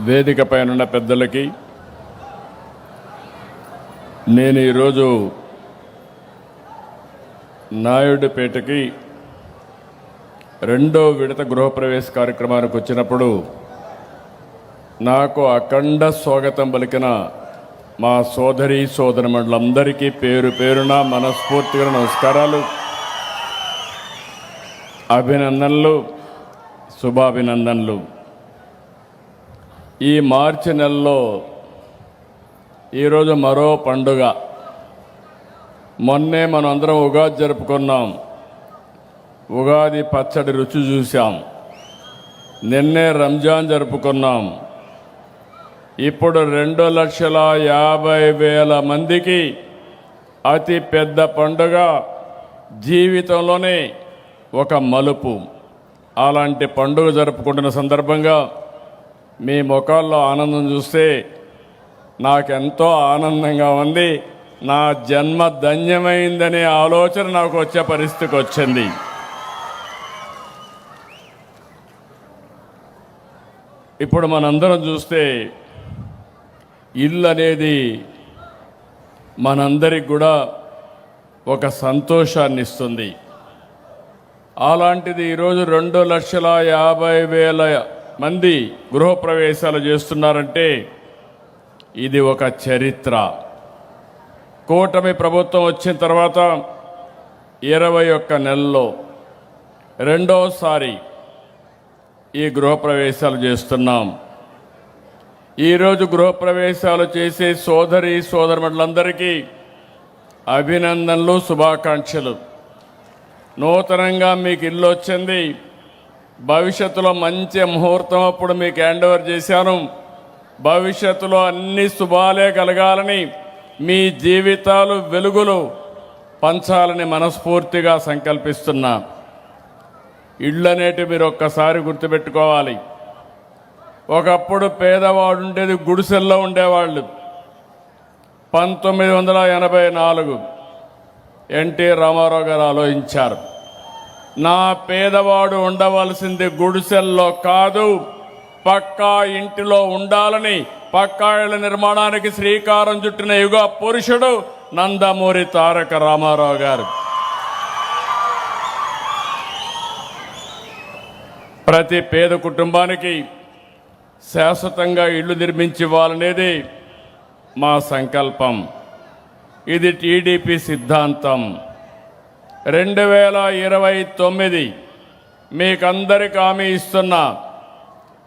వేదిక పైన పెద్దలకి నేను ఈరోజు నాయుడుపేటకి రెండో విడత గృహప్రవేశ కార్యక్రమానికి వచ్చినప్పుడు నాకు అఖండ స్వాగతం పలికిన మా సోదరి సోదరమణులందరికీ పేరు పేరున మనస్ఫూర్తిగా నమస్కారాలు, అభినందనలు, శుభాభినందనలు. ఈ మార్చి నెలలో ఈరోజు మరో పండుగ. మొన్నే మనం అందరం ఉగాది జరుపుకున్నాం. ఉగాది పచ్చడి రుచి చూసాం. నిన్నే రంజాన్ జరుపుకున్నాం. ఇప్పుడు 2,50,000 మందికి అతి పెద్ద పండుగ, జీవితంలోనే ఒక మలుపు. అలాంటి పండుగ జరుపుకుంటున్న సందర్భంగా మీ ముఖాల్లో ఆనందం చూస్తే నాకెంతో ఆనందంగా ఉంది. నా జన్మ ధన్యమైందనే ఆలోచన నాకు వచ్చే పరిస్థితికి వచ్చింది. ఇప్పుడు మనందరం చూస్తే ఇల్లు అనేది మనందరికి కూడా ఒక సంతోషాన్ని ఇస్తుంది. అలాంటిది ఈరోజు 2,50,000 మంది గృహప్రవేశాలు చేస్తున్నారంటే ఇది ఒక చరిత్ర. కూటమి ప్రభుత్వం వచ్చిన తర్వాత 21 నెలల్లో రెండోసారి ఈ గృహప్రవేశాలు చేస్తున్నాం. ఈరోజు గృహప్రవేశాలు చేసే సోదరి సోదరులందరికీ అభినందనలు, శుభాకాంక్షలు. నూతనంగా మీకు ఇల్లు వచ్చింది. భవిష్యత్తులో మంచి ముహూర్తం అప్పుడు మీకు హ్యాండ్ ఓవర్ చేశాను. భవిష్యత్తులో అన్ని శుభాలే కలగాలని, మీ జీవితాలు వెలుగులు పంచాలని మనస్ఫూర్తిగా సంకల్పిస్తున్నా. ఇళ్ళు అనేటివి మీరు ఒక్కసారి గుర్తుపెట్టుకోవాలి. ఒకప్పుడు పేదవాడు ఉండేది గుడిసెల్లో ఉండేవాళ్ళు. 1984 ఎన్టీ రామారావు గారు ఆలోచించారు, నా పేదవాడు ఉండవలసింది గుడిసెల్లో కాదు, పక్కా ఇంటిలో ఉండాలని. పక్కా ఇళ్ల నిర్మాణానికి శ్రీకారం చుట్టిన యుగ పురుషుడు నందమూరి తారక రామారావు గారు. ప్రతి పేద కుటుంబానికి శాశ్వతంగా ఇళ్లు నిర్మించి ఇవ్వాలనేది మా సంకల్పం. ఇది టీడీపీ సిద్ధాంతం. 2029 మీకందరికి హామీ ఇస్తున్నా,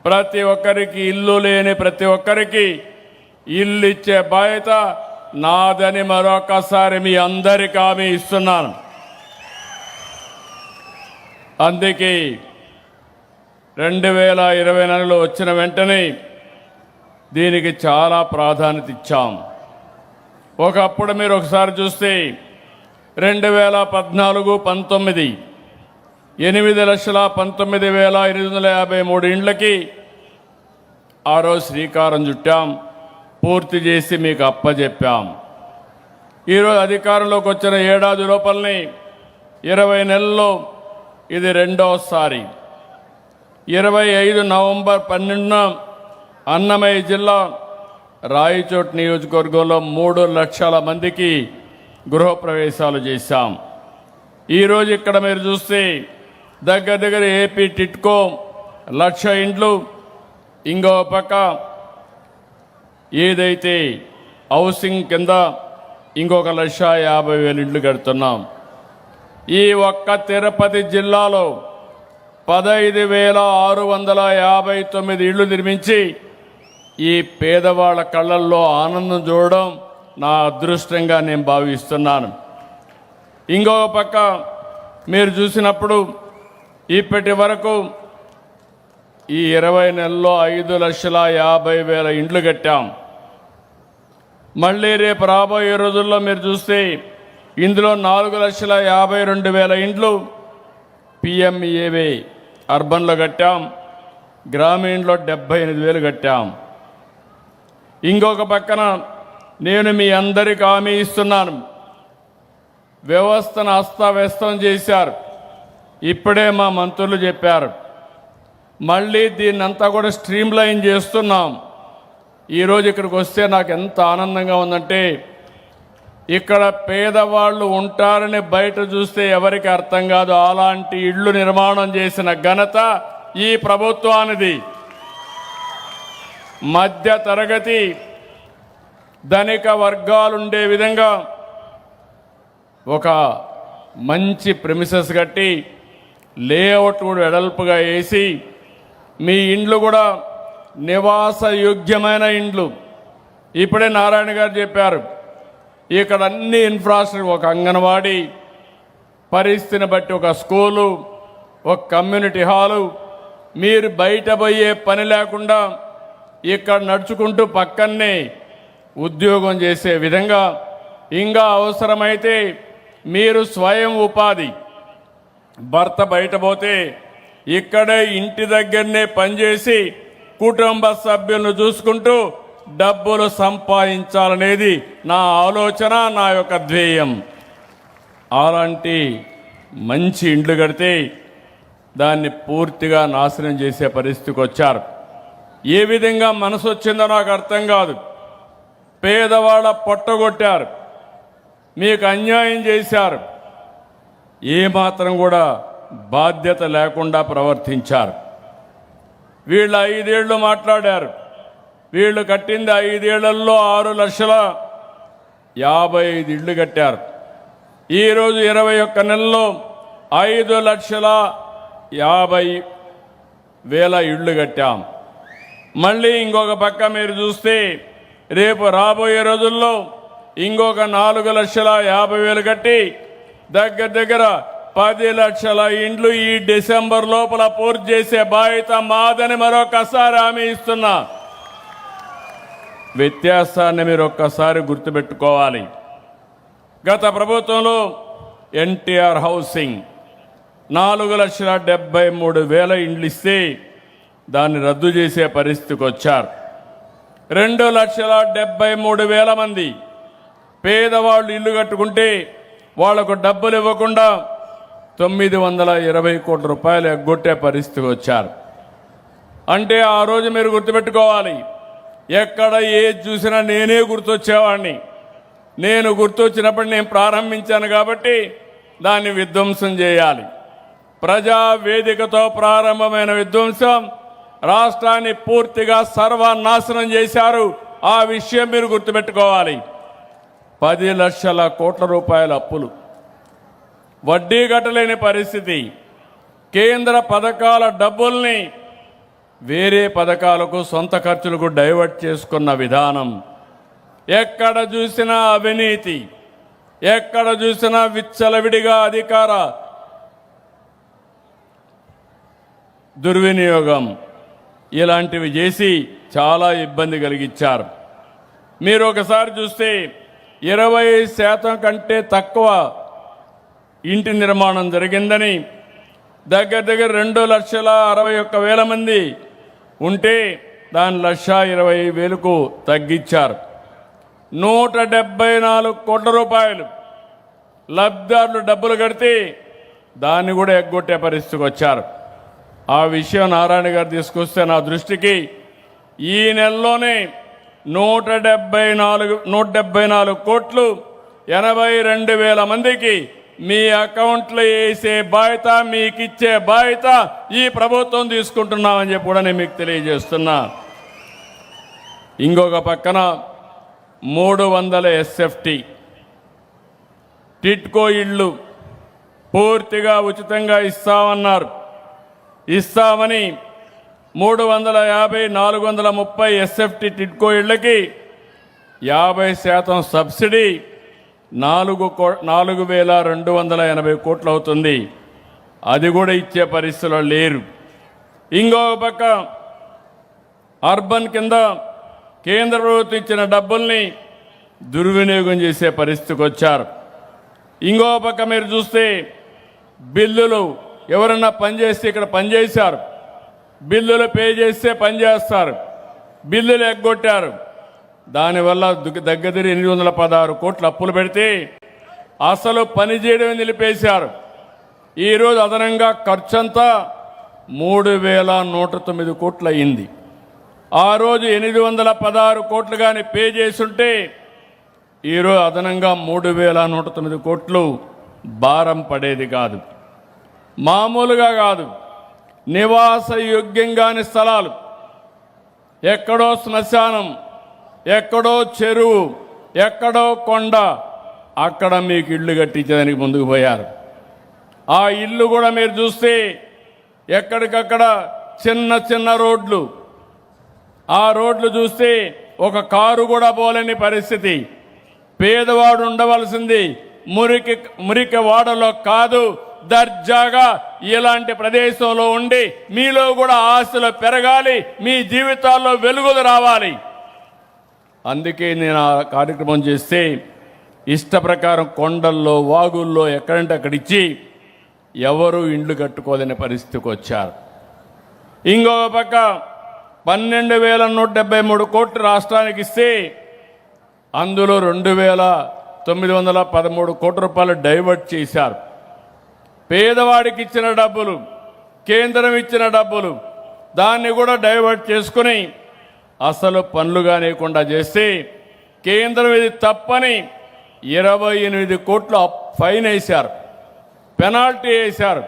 ప్రతి ఒక్కరికి ఇల్లు లేని ప్రతి ఒక్కరికి ఇల్లు ఇచ్చే బాధ్యత నాదని మరొకసారి మీ అందరికి హామీ ఇస్తున్నాను. అందుకే 2024లో వచ్చిన వెంటనే దీనికి చాలా ప్రాధాన్యత ఇచ్చాం. ఒకప్పుడు మీరు ఒకసారి చూస్తే 2014-19 8,19,853 ఇండ్లకి ఆ రోజు శ్రీకారం చుట్టాం, పూర్తి చేసి మీకు అప్పచెప్పాం. ఈరోజు అధికారంలోకి వచ్చిన ఏడాది లోపలనే 20 నెలల్లో ఇది రెండోసారి. 25 నవంబర్ 12న అన్నమయ్య జిల్లా రాయచోట్ నియోజకవర్గంలో 3 లక్షల మందికి గృహప్రవేశాలు చేశాం. ఈరోజు ఇక్కడ మీరు చూస్తే దగ్గర ఏపీ టిట్కో 1,00,000 ఇండ్లు, ఇంకో పక్క ఏదైతే హౌసింగ్ కింద ఇంకొక 1,50,000 ఇండ్లు కడుతున్నాం. ఈ ఒక్క తిరుపతి జిల్లాలో 15,659 ఇళ్లు నిర్మించి ఈ పేదవాళ్ళ కళ్ళల్లో ఆనందం చూడడం నా అదృష్టంగా నేను భావిస్తున్నాను. ఇంకో పక్క మీరు చూసినప్పుడు ఇప్పటి వరకు ఈ 20 నెలల్లో 5,50,000 ఇండ్లు కట్టాం. మళ్ళీ రేపు రాబోయే రోజుల్లో మీరు చూస్తే ఇందులో 4,52,000 ఇండ్లు పిఎంఏవై అర్బన్లో కట్టాం, గ్రామీణలో 78,000 కట్టాం. ఇంకొక పక్కన నేను మీ అందరికీ హామీ ఇస్తున్నాను, వ్యవస్థను అస్తవ్యస్తం చేశారు. ఇప్పుడే మా మంత్రులు చెప్పారు, మళ్ళీ దీన్నంతా కూడా స్ట్రీమ్లైన్ చేస్తున్నాం. ఈరోజు ఇక్కడికి వస్తే నాకు ఎంత ఆనందంగా ఉందంటే, ఇక్కడ పేదవాళ్ళు ఉంటారని బయట చూస్తే ఎవరికి అర్థం కాదు. అలాంటి ఇళ్ళు నిర్మాణం చేసిన ఘనత ఈ ప్రభుత్వానిది. మధ్య తరగతి ధనిక వర్గాలుండే విధంగా ఒక మంచి ప్రెమిసెస్ కట్టి లేఅవుట్ కూడా వెడల్పుగా వేసి మీ ఇండ్లు కూడా నివాసయోగ్యమైన ఇండ్లు. ఇప్పుడే నారాయణ గారు చెప్పారు, ఇక్కడ అన్ని ఇన్ఫ్రాస్ట్రక్చర్, ఒక అంగన్వాడీ, పరిస్థితిని బట్టి ఒక స్కూలు, ఒక కమ్యూనిటీ హాలు, మీరు బయట పోయే పని లేకుండా ఇక్కడ నడుచుకుంటూ పక్కనే ఉద్యోగం చేసే విధంగా, ఇంకా అవసరమైతే మీరు స్వయం ఉపాధి, భర్త బయట పోతే ఇక్కడే ఇంటి దగ్గరనే పనిచేసి కుటుంబ సభ్యులను చూసుకుంటూ డబ్బులు సంపాదించాలనేది నా ఆలోచన, నా యొక్క ధ్యేయం. అలాంటి మంచి ఇండ్లు కడితే దాన్ని పూర్తిగా నాశనం చేసే పరిస్థితికి వచ్చారు. ఏ విధంగా మనసు వచ్చిందో నాకు అర్థం కాదు. పేదవాళ్ళ పొట్టగొట్టారు, మీకు అన్యాయం చేశారు, ఏమాత్రం కూడా బాధ్యత లేకుండా ప్రవర్తించారు. వీళ్ళు 5 ఏళ్ళు మాట్లాడారు. వీళ్ళు కట్టింది 5 ఏళ్లలో 6,55,000 ఇళ్ళు కట్టారు. ఈరోజు 21 నెలల్లో 5,50,000 ఇళ్ళు కట్టాం. మళ్ళీ ఇంకొక పక్క మీరు చూస్తే రేపు రాబోయే రోజుల్లో ఇంకొక 4,50,000 కట్టి దగ్గర దగ్గర 10 లక్షల ఇండ్లు ఈ డిసెంబర్ లోపల పూర్తి చేసే బాధ్యత మాదని మరొకసారి హామీ ఇస్తున్నా. వ్యత్యాసాన్ని మీరు ఒక్కసారి గుర్తుపెట్టుకోవాలి. గత ప్రభుత్వంలో ఎన్టీఆర్ హౌసింగ్ 4,73,000 ఇండ్లు ఇస్తే దాన్ని రద్దు చేసే పరిస్థితికి వచ్చారు. 2,73,000 మంది పేదవాళ్ళు ఇల్లు కట్టుకుంటే వాళ్లకు డబ్బులు ఇవ్వకుండా 920 కోట్ల రూపాయలు ఎగ్గొట్టే పరిస్థితికి వచ్చారు. అంటే ఆ రోజు మీరు గుర్తుపెట్టుకోవాలి, ఎక్కడ ఏది చూసినా నేనే గుర్తొచ్చేవాడిని. నేను గుర్తొచ్చినప్పుడు నేను ప్రారంభించాను కాబట్టి దాన్ని విధ్వంసం చేయాలి. ప్రజా వేదికతో ప్రారంభమైన విధ్వంసం రాష్ట్రాన్ని పూర్తిగా సర్వనాశనం చేశారు. ఆ విషయం మీరు గుర్తుపెట్టుకోవాలి. 10 లక్షల కోట్ల రూపాయల అప్పులు, వడ్డీ కట్టలేని పరిస్థితి, కేంద్ర పథకాల డబ్బుల్ని వేరే పథకాలకు, సొంత ఖర్చులకు డైవర్ట్ చేసుకున్న విధానం, ఎక్కడ చూసినా అవినీతి, ఎక్కడ చూసినా విచ్చలవిడిగా అధికార దుర్వినియోగం, ఇలాంటివి చేసి చాలా ఇబ్బంది కలిగించారు. మీరు ఒకసారి చూస్తే 20% కంటే తక్కువ ఇంటి నిర్మాణం జరిగిందని, దగ్గర దగ్గర 2,61,000 మంది ఉంటే దాని 1,20,000కు తగ్గించారు. 174 కోట్ల రూపాయలు లబ్ధిదారులు డబ్బులు కడితే దాన్ని కూడా ఎగ్గొట్టే పరిస్థితికి వచ్చారు. ఆ విషయం నారాయణ గారు తీసుకొస్తే నా దృష్టికి ఈ నెలలోనే 174 కోట్లు 82,000 మందికి మీ అకౌంట్లో వేసే బాధ్యత, మీకు ఇచ్చే బాధ్యత ఈ ప్రభుత్వం తీసుకుంటున్నామని చెప్పి కూడా నేను మీకు తెలియజేస్తున్నా. ఇంకొక పక్కన 300 SFT టిట్కో ఇళ్ళు పూర్తిగా ఉచితంగా ఇస్తామన్నారు. ఇస్తామని 350, 430 SFT టిట్కో ఇళ్ళకి 50% సబ్సిడీ 4,280 కోట్లు అవుతుంది. అది కూడా ఇచ్చే పరిస్థితుల్లో లేరు. ఇంకొక పక్క అర్బన్ కింద కేంద్ర ప్రభుత్వం ఇచ్చిన డబ్బుల్ని దుర్వినియోగం చేసే పరిస్థితికి వచ్చారు. ఇంకో పక్క మీరు చూస్తే బిల్లులు ఎవరన్నా పనిచేస్తే ఇక్కడ పనిచేశారు, బిల్లులు పే చేస్తే పనిచేస్తారు, బిల్లులు ఎగ్గొట్టారు. దానివల్ల దగ్గర 816 కోట్లు అప్పులు పెడితే అసలు పని చేయడం నిలిపేశారు. ఈరోజు అదనంగా ఖర్చంతా 3,109 కోట్లు అయింది. ఆ రోజు 816 కోట్లు కానీ పే చేసుంటే ఈరోజు అదనంగా 3,109 కోట్లు భారం పడేది కాదు. మామూలుగా కాదు, నివాస యోగ్యంగాని స్థలాలు, ఎక్కడో శ్మశానం, ఎక్కడో చెరువు, ఎక్కడో కొండ, అక్కడ మీకు ఇళ్ళు కట్టించేదానికి ముందుకు పోయారు. ఆ ఇల్లు కూడా మీరు చూస్తే ఎక్కడికక్కడ చిన్న చిన్న రోడ్లు, ఆ రోడ్లు చూస్తే ఒక కారు కూడా పోలేని పరిస్థితి. పేదవాడు ఉండవలసింది మురికి వాడలో కాదు, దర్జాగా ఇలాంటి ప్రదేశంలో ఉండి మీలో కూడా ఆశలు పెరగాలి, మీ జీవితాల్లో వెలుగులు రావాలి. అందుకే నేను ఆ కార్యక్రమం చేస్తే ఇష్ట ప్రకారం కొండల్లో, వాగుల్లో ఎక్కడంటే అక్కడ ఇచ్చి ఎవరు ఇండ్లు కట్టుకోలేని పరిస్థితికి వచ్చారు. ఇంకొక పక్క 12,173 కోట్లు రాష్ట్రానికి ఇస్తే అందులో 2,913 కోట్ల రూపాయలు డైవర్ట్ చేశారు. పేదవాడికి ఇచ్చిన డబ్బులు, కేంద్రం ఇచ్చిన డబ్బులు, దాన్ని కూడా డైవర్ట్ చేసుకుని అసలు పనులు కానివ్వకుండా చేస్తే కేంద్రం ఇది తప్పని 28 కోట్లు ఫైన్ వేశారు, పెనాల్టీ వేశారు.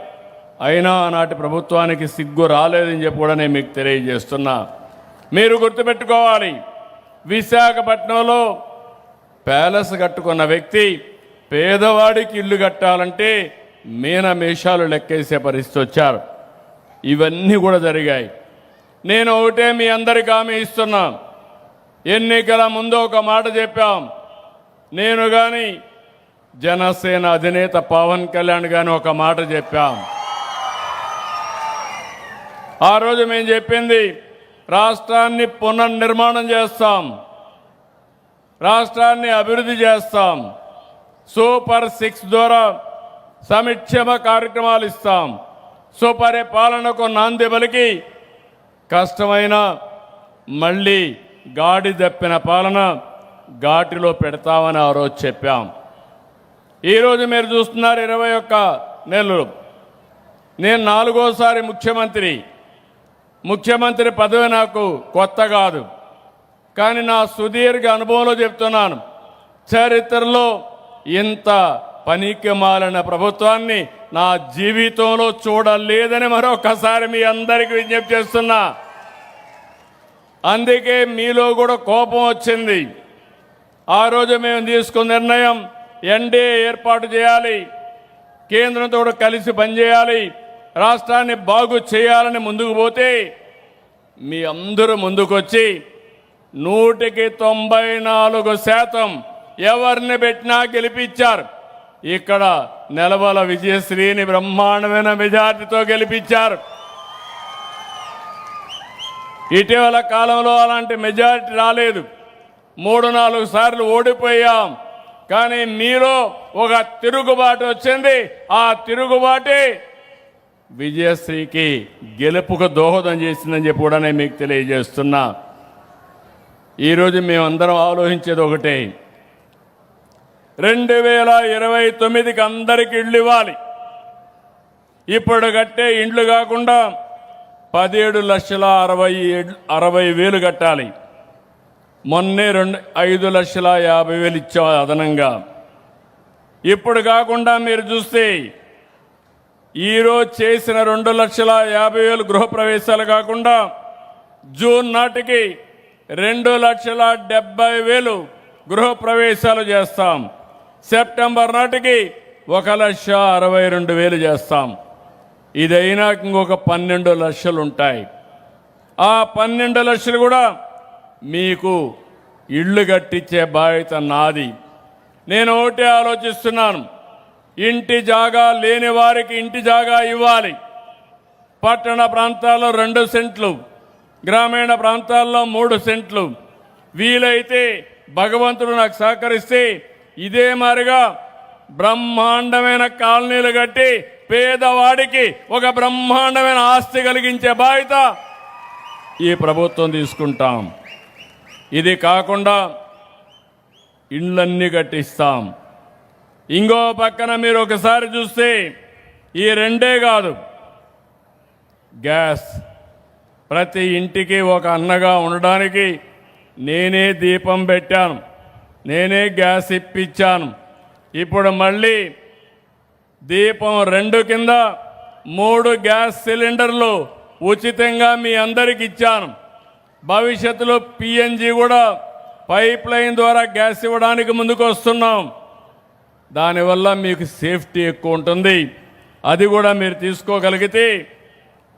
అయినా ఆనాటి ప్రభుత్వానికి సిగ్గు రాలేదని చెప్పి కూడా నేను మీకు తెలియజేస్తున్నా. మీరు గుర్తుపెట్టుకోవాలి, విశాఖపట్నంలో ప్యాలెస్ కట్టుకున్న వ్యక్తి పేదవాడికి ఇల్లు కట్టాలంటే మీనమేషాలు లెక్కేసే పరిస్థితి వచ్చారు. ఇవన్నీ కూడా జరిగాయి. నేను ఒకటే మీ అందరికీ హామీ ఇస్తున్నా, ఎన్నికల ముందు ఒక మాట చెప్పాం. నేను కానీ జనసేన అధినేత పవన్ కళ్యాణ్ గాని ఒక మాట చెప్పాం. ఆ రోజు మేము చెప్పింది రాష్ట్రాన్ని పునర్నిర్మాణం చేస్తాం, రాష్ట్రాన్ని అభివృద్ధి చేస్తాం, సూపర్ 6 ద్వారా సంక్షేమ కార్యక్రమాలు ఇస్తాం, సుపరిపాలనకు నాంది పలికి కష్టమైన మళ్ళీ గాడి తప్పిన పాలన ఘాటిలో పెడతామని ఆ రోజు చెప్పాం. ఈరోజు మీరు చూస్తున్నారు 21 నెలలు. నేను 4వసారి ముఖ్యమంత్రి పదవి నాకు కొత్త కాదు, కానీ నా సుదీర్ఘ అనుభవంలో చెప్తున్నాను, చరిత్రలో ఇంత పనికి మాలిన ప్రభుత్వాన్ని నా జీవితంలో చూడలేదని మరొకసారి మీ అందరికీ విజ్ఞప్తి చేస్తున్నా. అందుకే మీలో కూడా కోపం వచ్చింది. ఆ రోజు మేము తీసుకున్న నిర్ణయం ఎన్డీఏ ఏర్పాటు చేయాలి, కేంద్రంతో కలిసి పనిచేయాలి, రాష్ట్రాన్ని బాగు చేయాలని ముందుకు పోతే మీ అందరూ ముందుకొచ్చి 194% ఎవరిని పెట్టినా గెలిపించారు. ఇక్కడ నెలవల విజయశ్రీని బ్రహ్మాండమైన మెజార్టీతో గెలిపించారు. ఇటీవల కాలంలో అలాంటి మెజారిటీ రాలేదు. 3-4 సార్లు ఓడిపోయాం. కానీ మీలో ఒక తిరుగుబాటు వచ్చింది. ఆ తిరుగుబాటే విజయశ్రీకి గెలుపుకు దోహదం చేసిందని చెప్పి కూడా నేను మీకు తెలియజేస్తున్నా. ఈరోజు మేమందరం ఆలోచించేది ఒకటే, 2029కి అందరికీ ఇళ్ళు ఇవ్వాలి. ఇప్పుడు కట్టే ఇండ్లు కాకుండా 17,60,000 కట్టాలి. మొన్నే 5,50,000 ఇచ్చాం అదనంగా. ఇప్పుడు కాకుండా మీరు చూస్తే ఈరోజు చేసిన 2,50,000 గృహప్రవేశాలు కాకుండా జూన్ నాటికి 2,70,000 గృహప్రవేశాలు చేస్తాం. సెప్టెంబర్ నాటికి 1,62,000 చేస్తాం. ఇదైనా ఇంకొక 12 లక్షలు ఉంటాయి. ఆ 12 లక్షలు కూడా మీకు ఇళ్ళు కట్టించే బాధ్యత నాది. నేను ఒకటే ఆలోచిస్తున్నాను, ఇంటి జాగా లేని వారికి ఇంటి జాగా ఇవ్వాలి. పట్టణ ప్రాంతాల్లో 2 సెంట్లు, గ్రామీణ ప్రాంతాల్లో 3 సెంట్లు. వీలైతే భగవంతుడు నాకు సహకరిస్తే ఇదే మారిగా బ్రహ్మాండమైన కాలనీలు కట్టి పేదవాడికి ఒక బ్రహ్మాండమైన ఆస్తి కలిగించే బాధ్యత ఈ ప్రభుత్వం తీసుకుంటాం. ఇది కాకుండా ఇండ్లన్నీ కట్టిస్తాం. ఇంకో పక్కన మీరు ఒకసారి చూస్తే ఈ 2 కాదు, గ్యాస్. ప్రతి ఇంటికి ఒక అన్నగా ఉండడానికి నేనే దీపం పెట్టాను, నేనే గ్యాస్ ఇప్పించాను. ఇప్పుడు మళ్ళీ దీపం 2 కింద 3 గ్యాస్ సిలిండర్లు ఉచితంగా మీ అందరికి ఇచ్చాను. భవిష్యత్తులో పిఎన్జి కూడా పైప్ లైన్ ద్వారా గ్యాస్ ఇవ్వడానికి ముందుకు వస్తున్నాం. దానివల్ల మీకు సేఫ్టీ ఎక్కువ ఉంటుంది. అది కూడా మీరు తీసుకోగలిగితే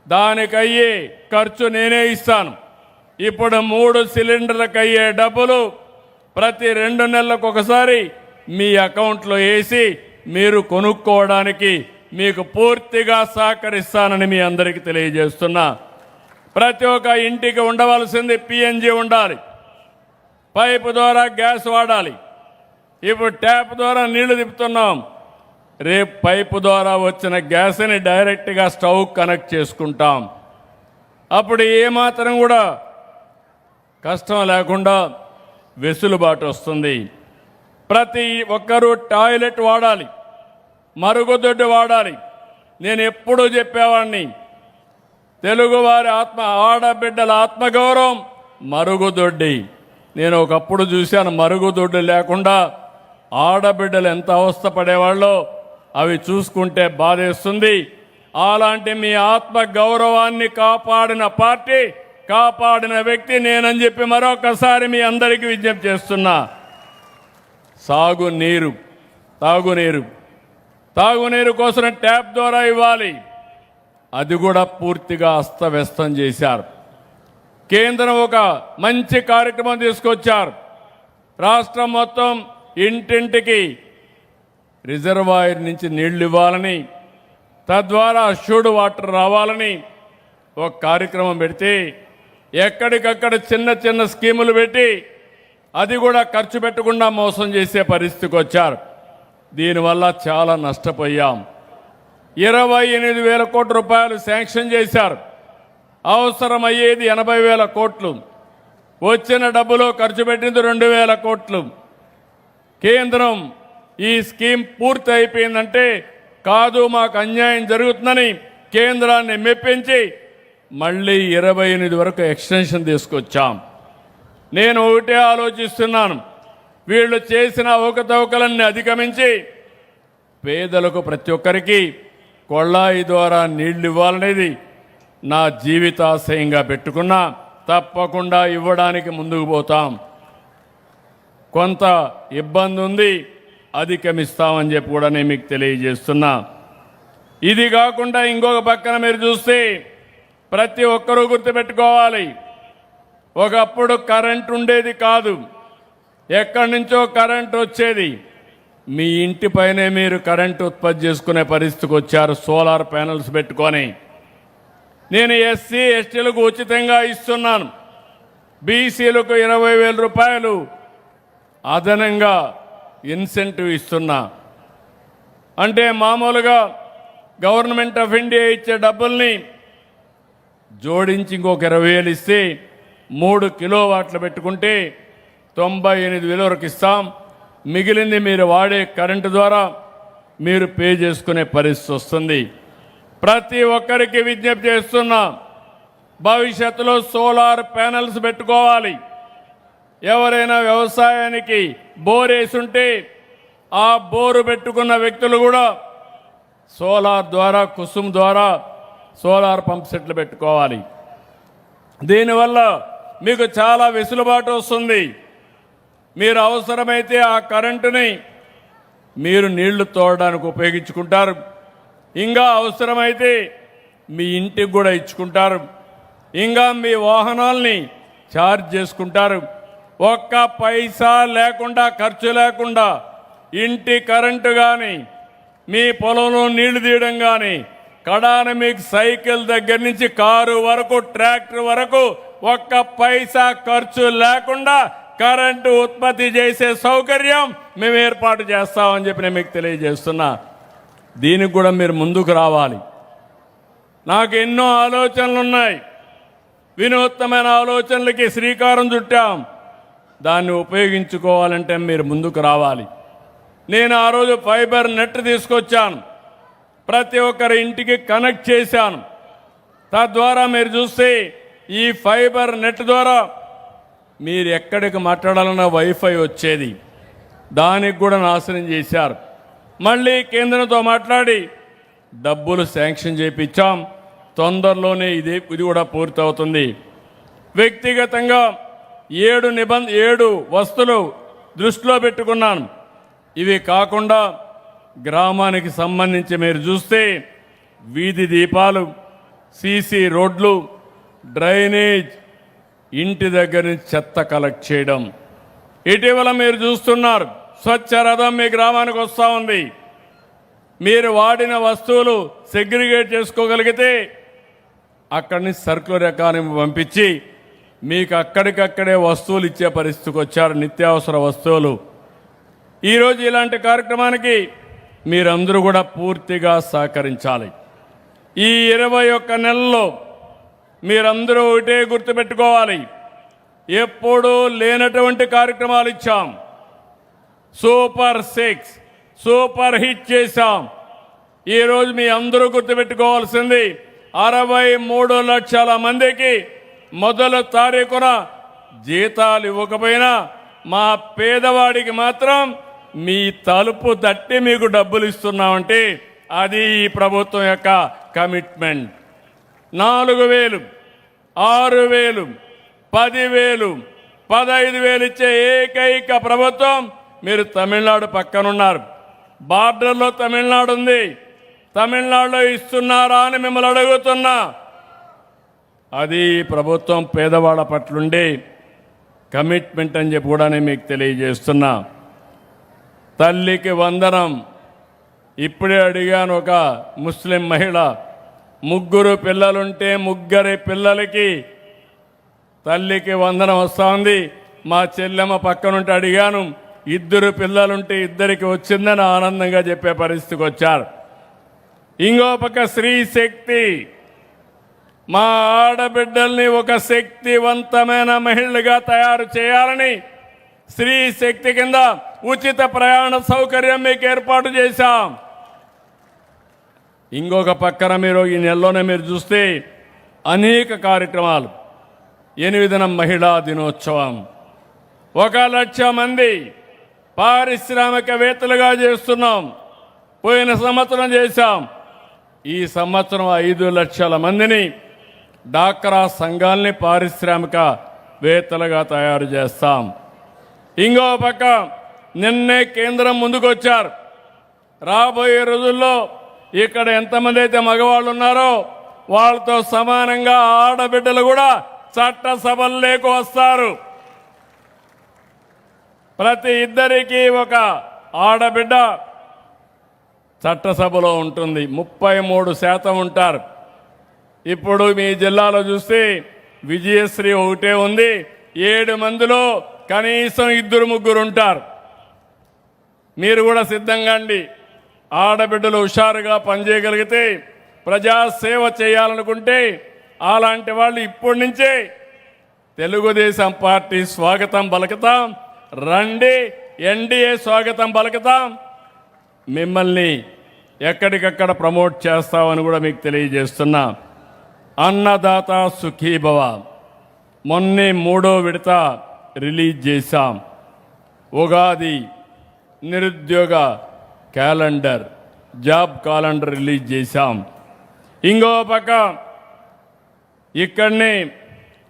దానికయ్యే ఖర్చు నేనే ఇస్తాను. ఇప్పుడు 3 సిలిండర్లకు అయ్యే డబ్బులు ప్రతి 2 నెలలకు ఒకసారి మీ అకౌంట్లో వేసి మీరు కొనుక్కోవడానికి మీకు పూర్తిగా సహకరిస్తానని మీ అందరికీ తెలియజేస్తున్నా. ప్రతి ఒక్క ఇంటికి ఉండవలసింది పిఎన్జి ఉండాలి, పైపు ద్వారా గ్యాస్ వాడాలి. ఇప్పుడు ట్యాప్ ద్వారా నీళ్లు తిప్పుతున్నాం. రేపు పైపు ద్వారా వచ్చిన గ్యాస్ని డైరెక్ట్గా స్టవ్ కనెక్ట్ చేసుకుంటాం. అప్పుడు ఏమాత్రం కూడా కష్టం లేకుండా వెసులుబాటు వస్తుంది. ప్రతి ఒక్కరూ టాయిలెట్ వాడాలి, మరుగుదొడ్డి వాడాలి. నేను ఎప్పుడూ చెప్పేవాడిని, తెలుగువారి ఆడబిడ్డల ఆత్మగౌరవం మరుగుదొడ్డి. నేను ఒకప్పుడు చూశాను, మరుగుదొడ్డి లేకుండా ఆడబిడ్డలు ఎంత అవస్థ పడేవాళ్ళో అవి చూసుకుంటే బాధేస్తుంది. అలాంటి మీ ఆత్మ గౌరవాన్ని కాపాడిన పార్టీ, కాపాడిన వ్యక్తి నేనని చెప్పి మరొకసారి మీ అందరికీ విజ్ఞప్తి చేస్తున్నా. తాగునీరు కోసం ట్యాప్ ద్వారా ఇవ్వాలి. అది కూడా పూర్తిగా అస్తవ్యస్తం చేశారు. కేంద్రం ఒక మంచి కార్యక్రమం తీసుకొచ్చారు. రాష్ట్రం మొత్తం ఇంటింటికి రిజర్వాయర్ నుంచి నీళ్లు ఇవ్వాలని, తద్వారా అష్యూర్డ్ వాటర్ రావాలని ఒక కార్యక్రమం పెడితే ఎక్కడికక్కడ చిన్న చిన్న స్కీములు పెట్టి అది కూడా ఖర్చు పెట్టకుండా మోసం చేసే పరిస్థితికి వచ్చారు. దీనివల్ల చాలా నష్టపోయాం. 28,000 కోట్ల రూపాయలు శాంక్షన్ చేశారు. అవసరమయ్యేది 80,000 కోట్లు. వచ్చిన డబ్బులో ఖర్చు పెట్టింది 2,000 కోట్లు. కేంద్రం ఈ స్కీమ్ పూర్తి అయిపోయిందంటే కాదు, మాకు అన్యాయం జరుగుతుందని కేంద్రాన్ని మెప్పించి మళ్ళీ 28 వరకు ఎక్స్టెన్షన్ తీసుకొచ్చాం. నేను ఒకటే ఆలోచిస్తున్నాను, వీళ్ళు చేసిన అవకతవకలన్నీ అధిగమించి పేదలకు ప్రతి ఒక్కరికి కొళాయి ద్వారా నీళ్లు ఇవ్వాలనేది నా జీవితాశయంగా పెట్టుకున్నా. తప్పకుండా ఇవ్వడానికి ముందుకు పోతాం. కొంత ఇబ్బంది ఉంది, అధిగమిస్తామని చెప్పి కూడా నేను మీకు తెలియజేస్తున్నా. ఇది కాకుండా ఇంకొక పక్కన మీరు చూస్తే ప్రతి ఒక్కరూ గుర్తుపెట్టుకోవాలి, ఒకప్పుడు కరెంట్ ఉండేది కాదు, ఎక్కడి నుంచో కరెంట్ వచ్చేది. మీ ఇంటిపైనే మీరు కరెంట్ ఉత్పత్తి చేసుకునే పరిస్థితికి వచ్చారు సోలార్ ప్యానెల్స్ పెట్టుకొని. నేను ఎస్సీ ఎస్టీలకు ఉచితంగా ఇస్తున్నాను. బీసీలకు 20,000 రూపాయలు అదనంగా ఇన్సెంటివ్ ఇస్తున్నా. అంటే మామూలుగా గవర్నమెంట్ ఆఫ్ ఇండియా ఇచ్చే డబ్బుల్ని జోడించి ఇంకొక 20,000 ఇస్తే 3 కిలోవాట్లు పెట్టుకుంటే 98,000 వరకు ఇస్తాం. మిగిలింది మీరు వాడే కరెంటు ద్వారా మీరు పే చేసుకునే పరిస్థితి వస్తుంది. ప్రతి ఒక్కరికి విజ్ఞప్తి చేస్తున్నా, భవిష్యత్తులో సోలార్ ప్యానెల్స్ పెట్టుకోవాలి. ఎవరైనా వ్యవసాయానికి బోర్ వేసుంటే ఆ బోరు పెట్టుకున్న వ్యక్తులు కూడా సోలార్ ద్వారా, కుసుమ్ ద్వారా సోలార్ పంప్ సెట్లు పెట్టుకోవాలి. దీనివల్ల మీకు చాలా వెసులుబాటు వస్తుంది. మీరు అవసరమైతే ఆ కరెంటుని మీరు నీళ్లు తోడడానికి ఉపయోగించుకుంటారు. ఇంకా అవసరమైతే మీ ఇంటికి కూడా ఇచ్చుకుంటారు. ఇంకా మీ వాహనాల్ని ఛార్జ్ చేసుకుంటారు. ఒక్క పైసా లేకుండా, ఖర్చు లేకుండా ఇంటి కరెంటు కానీ, మీ పొలంలో నీళ్లు తీయడం కానీ, కడాన మీకు సైకిల్ దగ్గర నుంచి కారు వరకు, ట్రాక్టర్ వరకు ఒక్క పైసా ఖర్చు లేకుండా కరెంటు ఉత్పత్తి చేసే సౌకర్యం మేము ఏర్పాటు చేస్తామని చెప్పి నేను మీకు తెలియజేస్తున్నా. దీనికి కూడా మీరు ముందుకు రావాలి. నాకు ఎన్నో ఆలోచనలు ఉన్నాయి. వినూత్నమైన ఆలోచనలకి శ్రీకారం చుట్టాం. దాన్ని ఉపయోగించుకోవాలంటే మీరు ముందుకు రావాలి. నేను ఆ రోజు ఫైబర్ నెట్ తీసుకొచ్చాను. ప్రతి ఒక్కరి ఇంటికి కనెక్ట్ చేశాను. తద్వారా మీరు చూస్తే ఈ ఫైబర్ నెట్ ద్వారా మీరు ఎక్కడికి మాట్లాడాలన్నా వైఫై వచ్చేది, దానికి కూడా నాశనం చేశారు. మళ్ళీ కేంద్రంతో మాట్లాడి డబ్బులు శాంక్షన్ చేయించాం. తొందరలోనే ఇది కూడా పూర్తవుతుంది. వ్యక్తిగతంగా 7 వస్తువులు దృష్టిలో పెట్టుకున్నాను. ఇవి కాకుండా గ్రామానికి సంబంధించి మీరు చూస్తే వీధి దీపాలు, సీసీ రోడ్లు, డ్రైనేజ్, ఇంటి దగ్గర నుంచి చెత్త కలెక్ట్ చేయడం. ఇటీవల మీరు చూస్తున్నారు స్వచ్ఛ రథం మీ గ్రామానికి వస్తూ ఉంది. మీరు వాడిన వస్తువులు సెగ్రిగేట్ చేసుకోగలిగితే అక్కడి నుంచి సర్క్యులర్ ఎకానమీ పంపించి మీకు అక్కడికక్కడే వస్తువులు ఇచ్చే పరిస్థితికి వచ్చారు, నిత్యావసర వస్తువులు. ఈరోజు ఇలాంటి కార్యక్రమానికి మీరందరూ కూడా పూర్తిగా సహకరించాలి. ఈ 21 నెలల్లో మీరందరూ ఒకటే గుర్తుపెట్టుకోవాలి, ఎప్పుడూ లేనటువంటి కార్యక్రమాలు ఇచ్చాం. సూపర్ 6 సూపర్ హిట్ చేశాం. ఈరోజు మీ అందరూ గుర్తుపెట్టుకోవాల్సింది 63 లక్షల మందికి మొదటి తారీఖున జీతాలు ఇవ్వకపోయినా మా పేదవాడికి మాత్రం మీ తలుపు తట్టి మీకు డబ్బులు ఇస్తున్నామంటే అది ఈ ప్రభుత్వం యొక్క కమిట్మెంట్. 4,000, 6,000, 10,000, 15,000 ఇచ్చే ఏకైక ప్రభుత్వం మీరు తమిళనాడు పక్కనున్నారు. బార్డర్లో తమిళనాడు ఉంది. తమిళనాడులో ఇస్తున్నారా అని మిమ్మల్ని అడుగుతున్నా. అది ప్రభుత్వం పేదవాళ్ళ పట్లుండే కమిట్మెంట్ అని చెప్పి కూడా నేను మీకు తెలియజేస్తున్నా. తల్లికి వందనం. ఇప్పుడే అడిగాను, ఒక ముస్లిం మహిళ 3 పిల్లలుంటే 3 పిల్లలకి తల్లికి వందనం వస్తూ ఉంది. మా చెల్లెమ్మ పక్కనుంటే అడిగాను, 2 పిల్లలుంటే 2కి వచ్చిందని ఆనందంగా చెప్పే పరిస్థితికి వచ్చారు. ఇంకో పక్క స్త్రీ శక్తి. మా ఆడబిడ్డల్ని ఒక శక్తివంతమైన మహిళలుగా తయారు చేయాలని స్త్రీ శక్తి కింద ఉచిత ప్రయాణ సౌకర్యం మీకు ఏర్పాటు చేశాం. ఇంకొక పక్కన మీరు ఈ నెలలోనే మీరు చూస్తే అనేక కార్యక్రమాలు. 8వ మహిళా దినోత్సవం. 1,00,000 మంది పారిశ్రామికవేత్తలుగా చేస్తున్నాం. పోయిన సంవత్సరం చేశాం. ఈ సంవత్సరం 5 లక్షల మందిని డాక్రా సంఘాలని పారిశ్రామికవేత్తలుగా తయారు చేస్తాం. ఇంకో పక్క నిన్నే కేంద్రం ముందుకు వచ్చారు. రాబోయే రోజుల్లో ఇక్కడ ఎంతమంది అయితే మగవాళ్ళు ఉన్నారో వాళ్ళతో సమానంగా ఆడబిడ్డలు కూడా చట్టసభల్లోకి వస్తారు. ప్రతి ఇద్దరికి ఒక ఆడబిడ్డ చట్టసభలో ఉంటుంది. 33% ఉంటారు. ఇప్పుడు మీ జిల్లాలో చూస్తే విజయశ్రీ ఒకటే ఉంది. 7 మందిలో కనీసం 2-3 ఉంటారు. మీరు కూడా సిద్ధంగా అండి. ఆడబిడ్డలు హుషారుగా పనిచేయగలిగితే, ప్రజాసేవ చేయాలనుకుంటే అలాంటి వాళ్ళు ఇప్పటి నుంచే తెలుగుదేశం పార్టీ స్వాగతం పలుకుతాం. రండి, ఎన్డీఏ స్వాగతం పలుకుతాం. మిమ్మల్ని ఎక్కడికక్కడ ప్రమోట్ చేస్తామని కూడా మీకు తెలియజేస్తున్నా. అన్నదాత సుఖీభవ మొన్నే 3వ విడత రిలీజ్ చేశాం. ఉగాది నిరుద్యోగ క్యాలెండర్, జాబ్ క్యాలెండర్ రిలీజ్ చేశాం. ఇంకో పక్క ఇక్కడనే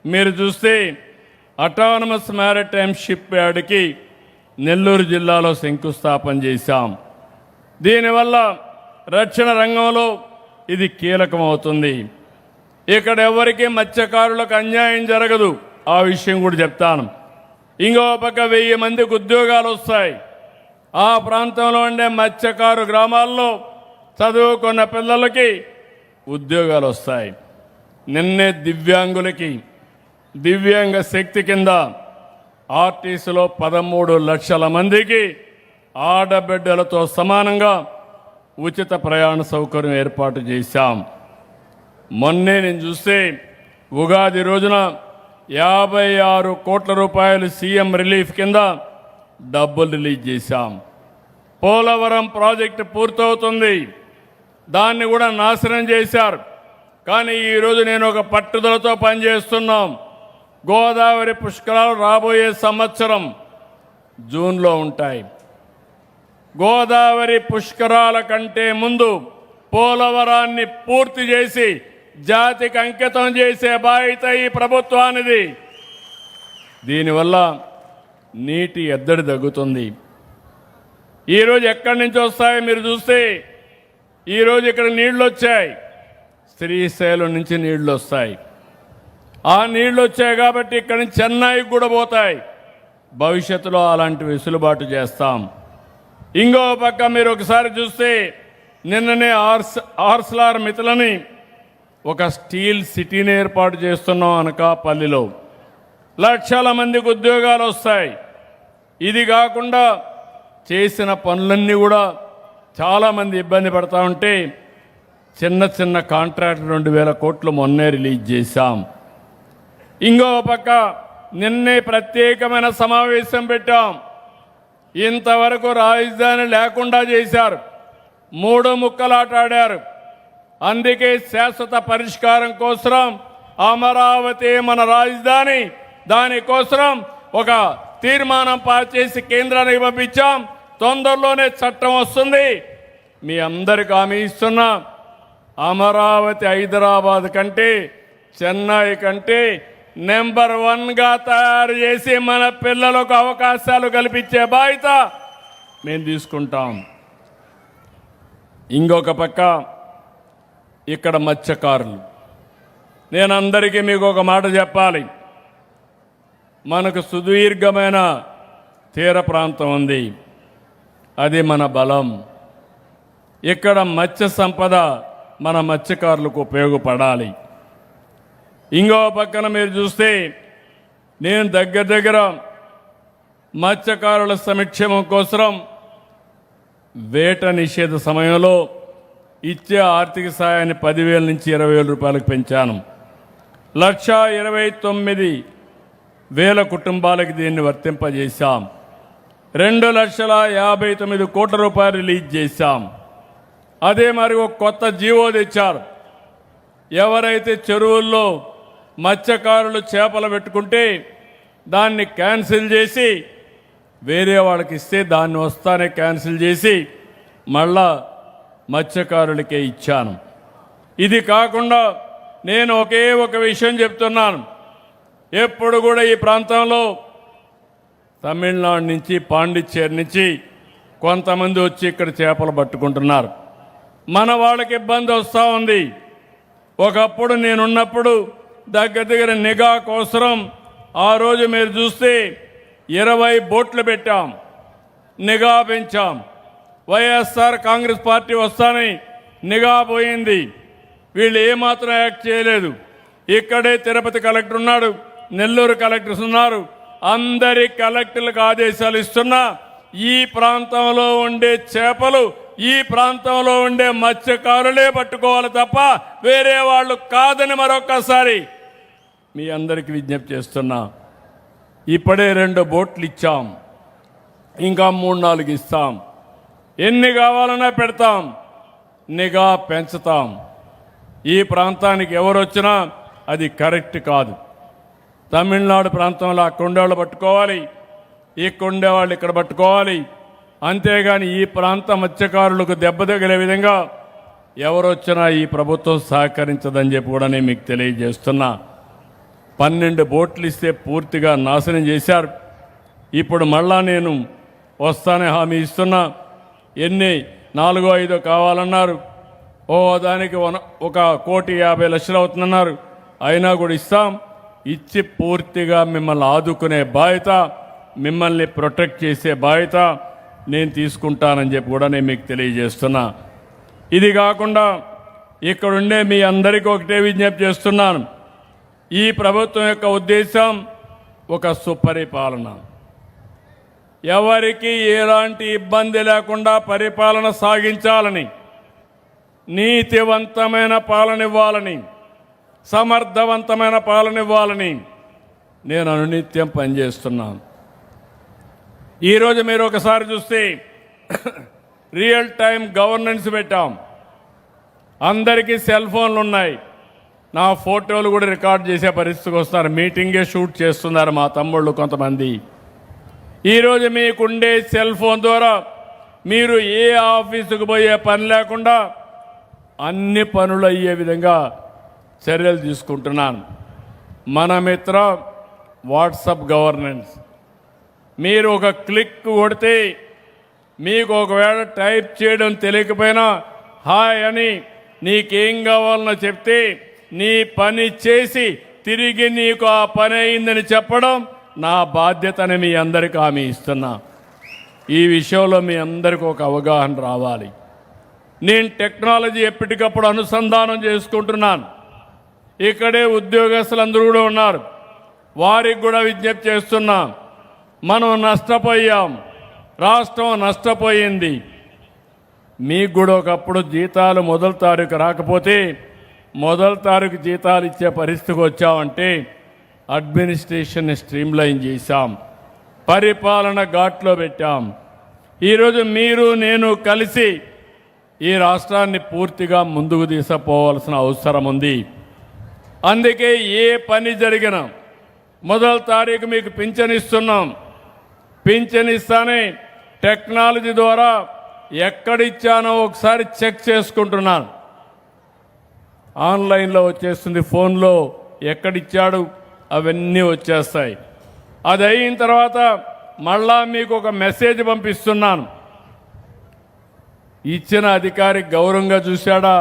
మీరు చూస్తే అటానమస్ మ్యారిటైమ్ షిప్ యార్డ్కి నెల్లూరు జిల్లాలో శంకుస్థాపన చేశాం. దీనివల్ల రక్షణ రంగంలో ఇది కీలకమవుతుంది. ఇక్కడ ఎవరికి మత్స్యకారులకు అన్యాయం జరగదు. ఆ విషయం కూడా చెప్తాను. ఇంకో పక్క 1000 మందికి ఉద్యోగాలు వస్తాయి. ఆ ప్రాంతంలో ఉండే మత్స్యకారు గ్రామాల్లో చదువుకున్న పిల్లలకి ఉద్యోగాలు వస్తాయి. నిన్నే దివ్యాంగులకి దివ్యాంగ శక్తి కింద ఆర్టీసీలో 13 లక్షల మందికి ఆడబిడ్డలతో సమానంగా ఉచిత ప్రయాణ సౌకర్యం ఏర్పాటు చేశాం. మొన్నే నేను చూస్తే ఉగాది రోజున 56 కోట్ల రూపాయలు సీఎం రిలీఫ్ కింద డబ్బులు రిలీజ్ చేశాం. పోలవరం ప్రాజెక్టు పూర్తవుతుంది. దాన్ని కూడా నాశనం చేశారు. కానీ ఈరోజు నేను ఒక పట్టుదలతో పనిచేస్తున్నాం. గోదావరి పుష్కరాలు రాబోయే సంవత్సరం జూన్లో ఉంటాయి. గోదావరి పుష్కరాల కంటే ముందు పోలవరాన్ని పూర్తి చేసి జాతికి అంకితం చేసే బాధ్యత ఈ ప్రభుత్వానిది. దీనివల్ల నీటి ఎద్దడి తగ్గుతుంది. ఈరోజు ఎక్కడి నుంచి వస్తాయో మీరు చూస్తే ఈరోజు ఇక్కడ నీళ్లు వచ్చాయి, శ్రీశైలం నుంచి నీళ్లు వస్తాయి. ఆ నీళ్లు వచ్చాయి కాబట్టి ఇక్కడి నుంచి చెన్నైకి కూడా పోతాయి. భవిష్యత్తులో అలాంటి వెసులుబాటు చేస్తాం. ఇంకో పక్క మీరు ఒకసారి చూస్తే నిన్ననే ఆర్సలార్ మిత్రలని ఒక స్టీల్ సిటీని ఏర్పాటు చేస్తున్నాం అనకాపల్లిలో. లక్షల మందికి ఉద్యోగాలు వస్తాయి. ఇది కాకుండా చేసిన పనులన్నీ కూడా చాలామంది ఇబ్బంది పడతా ఉంటే చిన్న చిన్న కాంట్రాక్ట్ 2,000 కోట్లు మొన్నే రిలీజ్ చేశాం. ఇంకో పక్క నిన్నే ప్రత్యేకమైన సమావేశం పెట్టాం. ఇంతవరకు రాజధాని లేకుండా చేశారు, 3 ముక్కలాట ఆడారు. అందుకే శాశ్వత పరిష్కారం కోసం అమరావతి మన రాజధాని, దానికోసం ఒక తీర్మానం పాస్ చేసి కేంద్రానికి పంపించాం. తొందరలోనే చట్టం వస్తుంది. మీ అందరికి హామీ ఇస్తున్నా, అమరావతి హైదరాబాద్ కంటే చెన్నై కంటే నెంబర్ 1గా తయారు చేసి మన పిల్లలకు అవకాశాలు కల్పించే బాధ్యత మేము తీసుకుంటాం. ఇంకొక పక్క ఇక్కడ మత్స్యకారులు, నేను అందరికీ మీకు ఒక మాట చెప్పాలి. మనకు సుదీర్ఘమైన తీర ప్రాంతం ఉంది, అది మన బలం. ఇక్కడ మత్స్య సంపద మన మత్స్యకారులకు ఉపయోగపడాలి. ఇంకో పక్కన మీరు చూస్తే నేను దగ్గర మత్స్యకారుల సంక్షేమం కోసం వేట నిషేధ సమయంలో ఇచ్చే ఆర్థిక సాయాన్ని 10,000 నుంచి 20,000 రూపాయలకు పెంచాను. 1,29,000 కుటుంబాలకు దీన్ని వర్తింపజేశాం. 2,59 కోట్ల రూపాయలు రిలీజ్ చేశాం. అదే మరి ఒక కొత్త జీవో తెచ్చారు. ఎవరైతే చెరువుల్లో మత్స్యకారులు చేపలు పెట్టుకుంటే దాన్ని క్యాన్సిల్ చేసి వేరే వాళ్ళకి ఇస్తే దాన్ని వస్తానే క్యాన్సిల్ చేసి మళ్ళా మత్స్యకారులకే ఇచ్చాను. ఇది కాకుండా నేను ఒకే ఒక విషయం చెప్తున్నాను. ఎప్పుడు కూడా ఈ ప్రాంతంలో తమిళనాడు నుంచి పాండిచ్చేరి నుంచి కొంతమంది వచ్చి ఇక్కడ చేపలు పట్టుకుంటున్నారు. మన వాళ్ళకి ఇబ్బంది వస్తూ ఉంది. ఒకప్పుడు నేనున్నప్పుడు దగ్గర నిఘా కోసరం ఆ రోజు మీరు చూస్తే 20 బోట్లు పెట్టాం, నిఘా పెంచాం. వైఎస్ఆర్ కాంగ్రెస్ పార్టీ వస్తానే నిఘా పోయింది. వీళ్ళు ఏమాత్రం యాక్ట్ చేయలేదు. ఇక్కడే తిరుపతి కలెక్టర్ ఉన్నాడు, నెల్లూరు కలెక్టర్స్ ఉన్నారు. అందరి కలెక్టర్లకు ఆదేశాలు ఇస్తున్నా, ఈ ప్రాంతంలో ఉండే చేపలు ఈ ప్రాంతంలో ఉండే మత్స్యకారులే పట్టుకోవాలి తప్ప వేరే వాళ్ళు కాదని మరొకసారి మీ అందరికీ విజ్ఞప్తి చేస్తున్నా. ఇప్పుడే 2 బోట్లు ఇచ్చాం, ఇంకా 3-4 ఇస్తాం. ఎన్ని కావాలన్నా పెడతాం, నిఘా పెంచుతాం. ఈ ప్రాంతానికి ఎవరు వచ్చినా అది కరెక్ట్ కాదు. తమిళనాడు ప్రాంతంలో ఆ కొండవాళ్ళు పట్టుకోవాలి, ఈ కొండవాళ్ళు ఇక్కడ పట్టుకోవాలి. అంతేగాని ఈ ప్రాంత మత్స్యకారులకు దెబ్బ తగిలే విధంగా ఎవరు వచ్చినా ఈ ప్రభుత్వం సహకరించదని చెప్పి కూడా నేను మీకు తెలియజేస్తున్నా. 12 బోట్లు ఇస్తే పూర్తిగా నాశనం చేశారు. ఇప్పుడు మళ్ళా నేను వస్తానే హామీ ఇస్తున్నా. ఎన్ని 4-5 కావాలన్నారు. దానికి 1,50,00,000 అవుతుందన్నారు. అయినా కూడా ఇస్తాం. ఇచ్చి పూర్తిగా మిమ్మల్ని ఆదుకునే బాధ్యత, మిమ్మల్ని ప్రొటెక్ట్ చేసే బాధ్యత నేను తీసుకుంటానని చెప్పి కూడా నేను మీకు తెలియజేస్తున్నా. ఇది కాకుండా ఇక్కడుండే మీ అందరికీ ఒకటే విజ్ఞప్తి చేస్తున్నాను. ఈ ప్రభుత్వం యొక్క ఉద్దేశం ఒక సుపరిపాలన. ఎవరికి ఎలాంటి ఇబ్బంది లేకుండా పరిపాలన సాగించాలని, నీతివంతమైన పాలన ఇవ్వాలని, సమర్థవంతమైన పాలన ఇవ్వాలని నేను అనునిత్యం పనిచేస్తున్నాను. ఈరోజు మీరు ఒకసారి చూస్తే రియల్ టైం గవర్నెన్స్ పెట్టాం. అందరికీ సెల్ ఫోన్లు ఉన్నాయి. నా ఫోటోలు కూడా రికార్డ్ చేసే పరిస్థితికి వస్తున్నారు. మీటింగే షూట్ చేస్తున్నారు మా తమ్ముళ్ళు కొంతమంది. ఈరోజు మీకుండే సెల్ ఫోన్ ద్వారా మీరు ఏ ఆఫీసుకు పోయే పని లేకుండా అన్ని పనులు అయ్యే విధంగా చర్యలు తీసుకుంటున్నాను. మన మిత్ర వాట్సాప్ గవర్నెన్స్, మీరు ఒక క్లిక్ కొడితే మీకు ఒకవేళ టైప్ చేయడం తెలియకపోయినా హాయ్ అని నీకేం కావాలనో చెప్తే నీ పని చేసి తిరిగి నీకు ఆ పని అయిందని చెప్పడం నా బాధ్యతని మీ అందరికీ హామీ ఇస్తున్నా. ఈ విషయంలో మీ అందరికీ ఒక అవగాహన రావాలి. నేను టెక్నాలజీ ఎప్పటికప్పుడు అనుసంధానం చేసుకుంటున్నాను. ఇక్కడే ఉద్యోగస్తులందరూ కూడా ఉన్నారు, వారికి కూడా విజ్ఞప్తి చేస్తున్నా. మనం నష్టపోయాం, రాష్ట్రం నష్టపోయింది. మీకు కూడా ఒకప్పుడు జీతాలు మొదటి తారీఖు రాకపోతే మొదటి తారీఖు జీతాలు ఇచ్చే పరిస్థితికి వచ్చామంటే అడ్మినిస్ట్రేషన్ని స్ట్రీమ్లైన్ చేశాం, పరిపాలన ఘాట్లో పెట్టాం. ఈరోజు మీరు నేను కలిసి ఈ రాష్ట్రాన్ని పూర్తిగా ముందుకు తీసుకుపోవాల్సిన అవసరం ఉంది. అందుకే ఏ పని జరిగినా మొదటి తారీఖు మీకు పింఛన్ ఇస్తున్నాం. పింఛన్ ఇస్తానే టెక్నాలజీ ద్వారా ఎక్కడిచ్చానో ఒకసారి చెక్ చేసుకుంటున్నాను. ఆన్లైన్లో వచ్చేస్తుంది, ఫోన్లో ఎక్కడిచ్చాడు అవన్నీ వచ్చేస్తాయి. అది అయిన తర్వాత మళ్ళా మీకు ఒక మెసేజ్ పంపిస్తున్నాను. ఇచ్చిన అధికారి గౌరవంగా చూశాడా,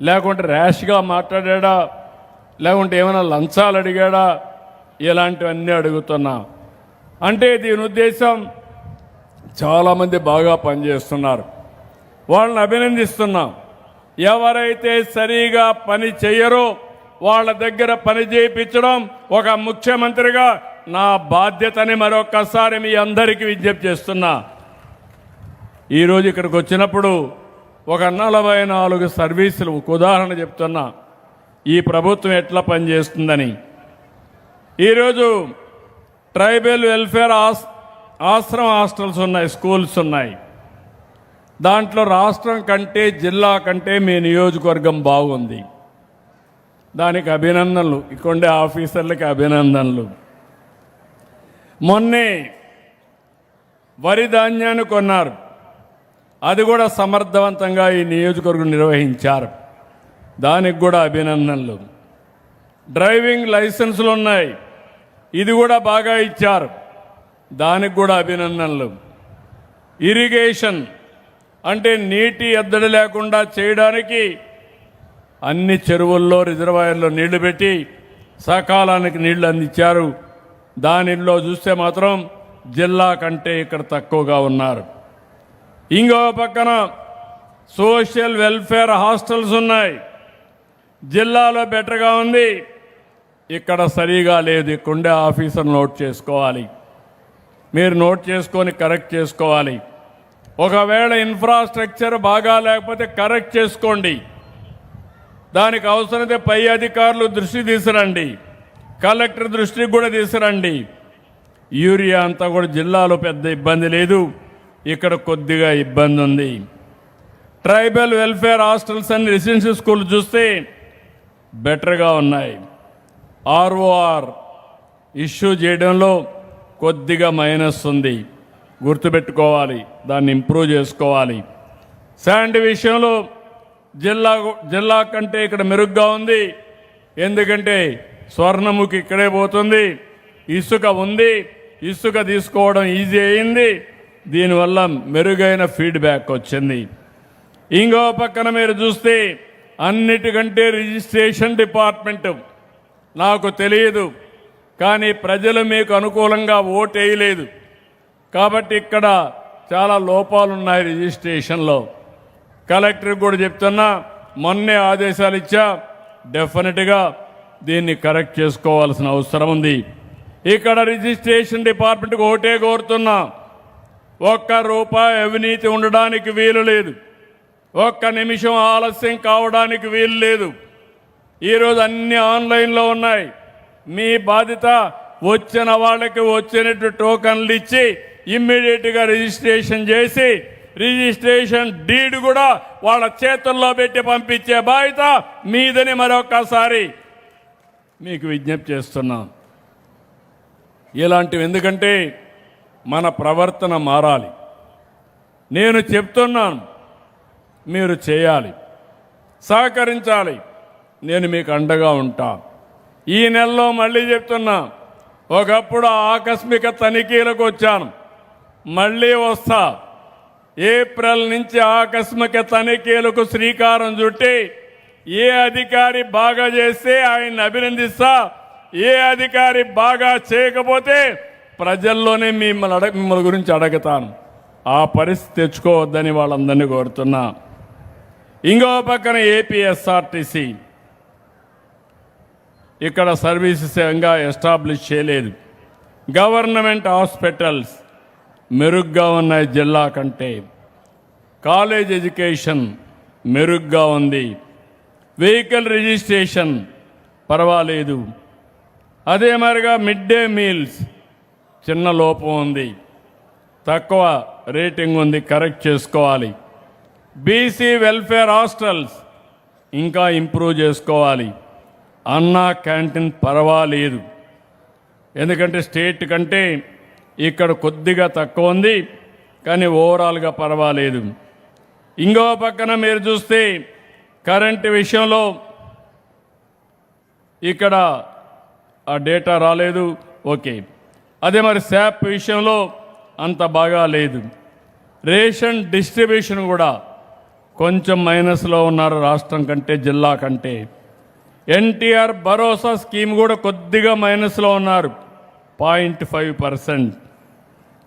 లేకుంటే ర్యాష్గా మాట్లాడా, లేకుంటే ఏమైనా లంచాలు అడిగాడా, ఇలాంటివన్నీ అడుగుతున్నా. అంటే దీని ఉద్దేశం చాలామంది బాగా పనిచేస్తున్నారు, వాళ్ళని అభినందిస్తున్నాం. ఎవరైతే సరిగా పని చేయరో వాళ్ళ దగ్గర పని చేయించడం ఒక ముఖ్యమంత్రిగా నా బాధ్యతని మరొక్కసారి మీ అందరికీ విజ్ఞప్తి చేస్తున్నా. ఈరోజు ఇక్కడికి వచ్చినప్పుడు ఒక 44 సర్వీసులు, ఒక ఉదాహరణ చెప్తున్నా ఈ ప్రభుత్వం ఎట్లా పనిచేస్తుందని. ఈరోజు ట్రైబల్ వెల్ఫేర్ ఆశ్రమ హాస్టల్స్ ఉన్నాయి, స్కూల్స్ ఉన్నాయి. దాంట్లో రాష్ట్రం కంటే జిల్లా కంటే మీ నియోజకవర్గం బాగుంది. దానికి అభినందనలు, ఇక్కడే ఆఫీసర్లకి అభినందనలు. మొన్నే వరి ధాన్యాన్ని కొన్నారు, అది కూడా సమర్థవంతంగా ఈ నియోజకవర్గం నిర్వహించారు, దానికి కూడా అభినందనలు. డ్రైవింగ్ లైసెన్సులు ఉన్నాయి, ఇది కూడా బాగా ఇచ్చారు, దానికి కూడా అభినందనలు. ఇరిగేషన్ అంటే నీటి ఎద్దడి లేకుండా చేయడానికి అన్ని చెరువుల్లో రిజర్వాయర్లో నీళ్లు పెట్టి సకాలానికి నీళ్లు అందించారు. దానిలో చూస్తే మాత్రం జిల్లా కంటే ఇక్కడ తక్కువగా ఉన్నారు. ఇంకో పక్కన సోషల్ వెల్ఫేర్ హాస్టల్స్ ఉన్నాయి, జిల్లాలో బెటర్గా ఉంది, ఇక్కడ సరిగా లేదు. ఇక్కడే ఆఫీసర్ నోట్ చేసుకోవాలి, మీరు నోట్ చేసుకొని కరెక్ట్ చేసుకోవాలి. ఒకవేళ ఇన్ఫ్రాస్ట్రక్చర్ బాగా లేకపోతే కరెక్ట్ చేసుకోండి. దానికి అవసరమైతే పై అధికారులు దృష్టి తీసుకురండి, కలెక్టర్ దృష్టికి కూడా తీసుకురండి. యూరియా అంతా కూడా జిల్లాలో పెద్ద ఇబ్బంది లేదు, ఇక్కడ కొద్దిగా ఇబ్బంది ఉంది. ట్రైబల్ వెల్ఫేర్ హాస్టల్స్ అన్ని రెసిడెన్షియల్ స్కూల్ చూస్తే బెటర్గా ఉన్నాయి. ఆర్ఓఆర్ ఇష్యూ చేయడంలో కొద్దిగా మైనస్ ఉంది, గుర్తుపెట్టుకోవాలి, దాన్ని ఇంప్రూవ్ చేసుకోవాలి. శాండ్ విషయంలో జిల్లా కంటే ఇక్కడ మెరుగ్గా ఉంది, ఎందుకంటే స్వర్ణముఖి ఇక్కడే పోతుంది, ఇసుక ఉంది, ఇసుక తీసుకోవడం ఈజీ అయింది, దీనివల్ల మెరుగైన ఫీడ్బ్యాక్ వచ్చింది. ఇంకో పక్కన మీరు చూస్తే అన్నిటికంటే రిజిస్ట్రేషన్ డిపార్ట్మెంట్ నాకు తెలియదు, కానీ ప్రజలు మీకు అనుకూలంగా ఓటు వేయలేదు కాబట్టి ఇక్కడ చాలా లోపాలు ఉన్నాయి రిజిస్ట్రేషన్లో. కలెక్టర్ కూడా చెప్తున్నా, మొన్నే ఆదేశాలు ఇచ్చా, డెఫినెట్గా దీన్ని కరెక్ట్ చేసుకోవాల్సిన అవసరం ఉంది. ఇక్కడ రిజిస్ట్రేషన్ డిపార్ట్మెంట్కి ఓటే కోరుతున్నా, ఒక్క రూపాయి అవినీతి ఉండడానికి వీలు లేదు, ఒక్క నిమిషం ఆలస్యం కావడానికి వీలు లేదు. ఈరోజు అన్ని ఆన్లైన్లో ఉన్నాయి. మీ బాధ్యత వచ్చిన వాళ్ళకి వచ్చినట్టు టోకన్లు ఇచ్చి ఇమ్మీడియట్గా రిజిస్ట్రేషన్ చేసి రిజిస్ట్రేషన్ డీడ్ కూడా వాళ్ళ చేతుల్లో పెట్టి పంపించే బాధ్యత మీదని మరొకసారి మీకు విజ్ఞప్తి చేస్తున్నాం. ఇలాంటివి ఎందుకంటే మన ప్రవర్తన మారాలి. నేను చెప్తున్నాను, మీరు చేయాలి, సహకరించాలి. నేను మీకు అండగా ఉంటా. ఈ నెలలో మళ్ళీ చెప్తున్నా, ఒకప్పుడు ఆకస్మిక తనిఖీలకు వచ్చాను, మళ్ళీ వస్తా. ఏప్రిల్ నుంచి ఆకస్మిక తనిఖీలకు శ్రీకారం చుట్టి ఏ అధికారి బాగా చేస్తే ఆయన్ని అభినందిస్తా, ఏ అధికారి బాగా చేయకపోతే ప్రజల్లోనే మిమ్మల్ని గురించి అడుగుతాను. ఆ పరిస్థితి తెచ్చుకోవద్దని వాళ్ళందరినీ కోరుతున్నా. ఇంకో పక్కన ఏపీఎస్ఆర్టీసీ ఇక్కడ సర్వీసెస్ ఇంకా ఎస్టాబ్లిష్ చేయలేదు. గవర్నమెంట్ హాస్పిటల్స్ మెరుగ్గా ఉన్నాయి జిల్లా కంటే. కాలేజ్ ఎడ్యుకేషన్ మెరుగ్గా ఉంది. వెహికల్ రిజిస్ట్రేషన్ పర్వాలేదు. అదే మరిగా మిడ్ డే మీల్స్ చిన్న లోపం ఉంది, తక్కువ రేటింగ్ ఉంది, కరెక్ట్ చేసుకోవాలి. బీసీ వెల్ఫేర్ హాస్టల్స్ ఇంకా ఇంప్రూవ్ చేసుకోవాలి. అన్నా క్యాంటీన్ పర్వాలేదు, ఎందుకంటే స్టేట్ కంటే ఇక్కడ కొద్దిగా తక్కువ ఉంది, కానీ ఓవరాల్గా పర్వాలేదు. ఇంకో పక్కన మీరు చూస్తే కరెంటు విషయంలో ఇక్కడ ఆ డేటా రాలేదు, ఓకే. అదే మరి శాప్ విషయంలో అంత బాగా లేదు. రేషన్ డిస్ట్రిబ్యూషన్ కూడా కొంచెం మైనస్లో ఉన్నారు రాష్ట్రం కంటే, జిల్లా కంటే. ఎన్టీఆర్ భరోసా స్కీమ్ కూడా కొద్దిగా మైనస్లో ఉన్నారు, 0.5%.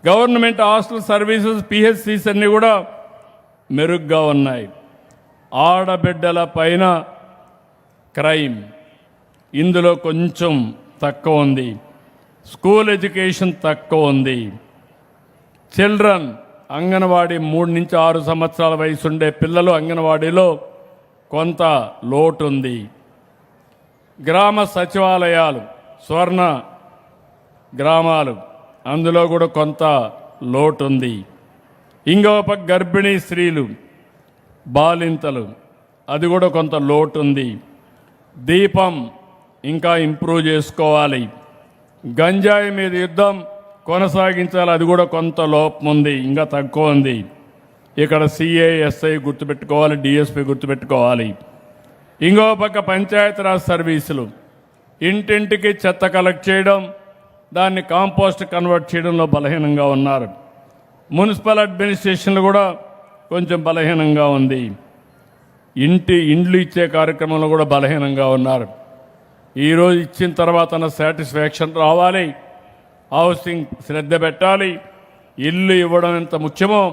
గవర్నమెంట్ హాస్టల్ సర్వీసెస్ పిహెచ్సిస్ అన్నీ కూడా మెరుగ్గా ఉన్నాయి. ఆడబిడ్డల పైన క్రైమ్ ఇందులో కొంచెం తక్కువ ఉంది. స్కూల్ ఎడ్యుకేషన్ తక్కువ ఉంది. చిల్డ్రన్ అంగన్వాడీ 3 నుంచి 6 సంవత్సరాల వయసు ఉండే పిల్లలు అంగన్వాడీలో కొంత లోటు ఉంది. గ్రామ సచివాలయాలు, స్వర్ణ గ్రామాలు, అందులో కూడా కొంత లోటు ఉంది. ఇంకో పక్క గర్భిణీ స్త్రీలు, బాలింతలు, అది కూడా కొంత లోటు ఉంది. దీపం ఇంకా ఇంప్రూవ్ చేసుకోవాలి. గంజాయి మీద యుద్ధం కొనసాగించాలి, అది కూడా కొంత లోపం ఉంది, ఇంకా తక్కువ ఉంది. ఇక్కడ సిఐఎస్ఐ గుర్తుపెట్టుకోవాలి, డిఎస్పి గుర్తుపెట్టుకోవాలి. ఇంకో పక్క పంచాయతీరాజ్ సర్వీసులు, ఇంటింటికి చెత్త కలెక్ట్ చేయడం, దాన్ని కాంపోస్ట్ కన్వర్ట్ చేయడంలో బలహీనంగా ఉన్నారు. మున్సిపల్ అడ్మినిస్ట్రేషన్లు కూడా కొంచెం బలహీనంగా ఉంది. ఇండ్లు ఇచ్చే కార్యక్రమంలో కూడా బలహీనంగా ఉన్నారు. ఈరోజు ఇచ్చిన తర్వాత సాటిస్ఫాక్షన్ రావాలి, హౌసింగ్ శ్రద్ధ పెట్టాలి. ఇల్లు ఇవ్వడం ఎంత ముఖ్యమో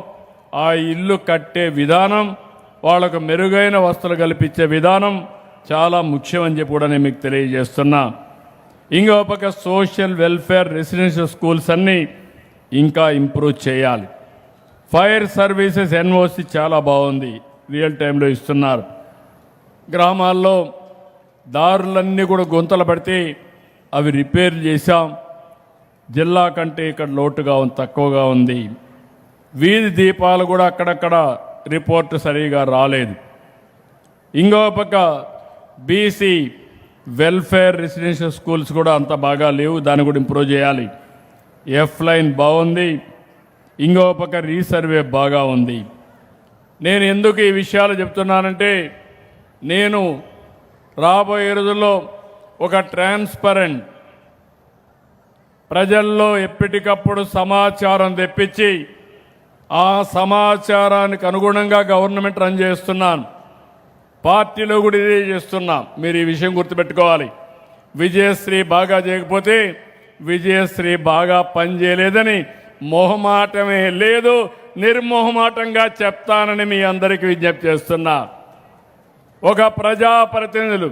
ఆ ఇల్లు కట్టే విధానం, వాళ్ళకు మెరుగైన వసతులు కల్పించే విధానం చాలా ముఖ్యమని చెప్పి కూడా నేను మీకు తెలియజేస్తున్నా. ఇంకో పక్క సోషల్ వెల్ఫేర్ రెసిడెన్షియల్ స్కూల్స్ అన్నీ ఇంకా ఇంప్రూవ్ చేయాలి. ఫైర్ సర్వీసెస్ ఎన్ఓసి చాలా బాగుంది, రియల్ టైంలో ఇస్తున్నారు. గ్రామాల్లో దారులన్నీ కూడా గుంతలు పడితే అవి రిపేర్ చేశాం. జిల్లా కంటే ఇక్కడ లోటుగా ఉంది, తక్కువగా ఉంది. వీధి దీపాలు కూడా అక్కడక్కడ రిపోర్టు సరిగా రాలేదు. ఇంకో పక్క బీసీ వెల్ఫేర్ రెసిడెన్షియల్ స్కూల్స్ కూడా అంత బాగా లేవు, దాన్ని కూడా ఇంప్రూవ్ చేయాలి. ఎఫ్ లైన్ బాగుంది. ఇంకో పక్క రీసర్వే బాగా ఉంది. నేను ఎందుకు ఈ విషయాలు చెప్తున్నానంటే, నేను రాబోయే రోజుల్లో ఒక ట్రాన్స్పరెంట్, ప్రజల్లో ఎప్పటికప్పుడు సమాచారం తెప్పించి ఆ సమాచారానికి అనుగుణంగా గవర్నమెంట్ రన్ చేస్తున్నాను. పార్టీలో కూడా ఇదే చేస్తున్నాం. మీరు ఈ విషయం గుర్తుపెట్టుకోవాలి. విజయశ్రీ బాగా చేయకపోతే విజయశ్రీ బాగా పనిచేయలేదని మొహమాటమే లేదు, నిర్మోహమాటంగా చెప్తానని మీ అందరికీ విజ్ఞప్తి చేస్తున్నా. ఒక ప్రజాప్రతినిధులు,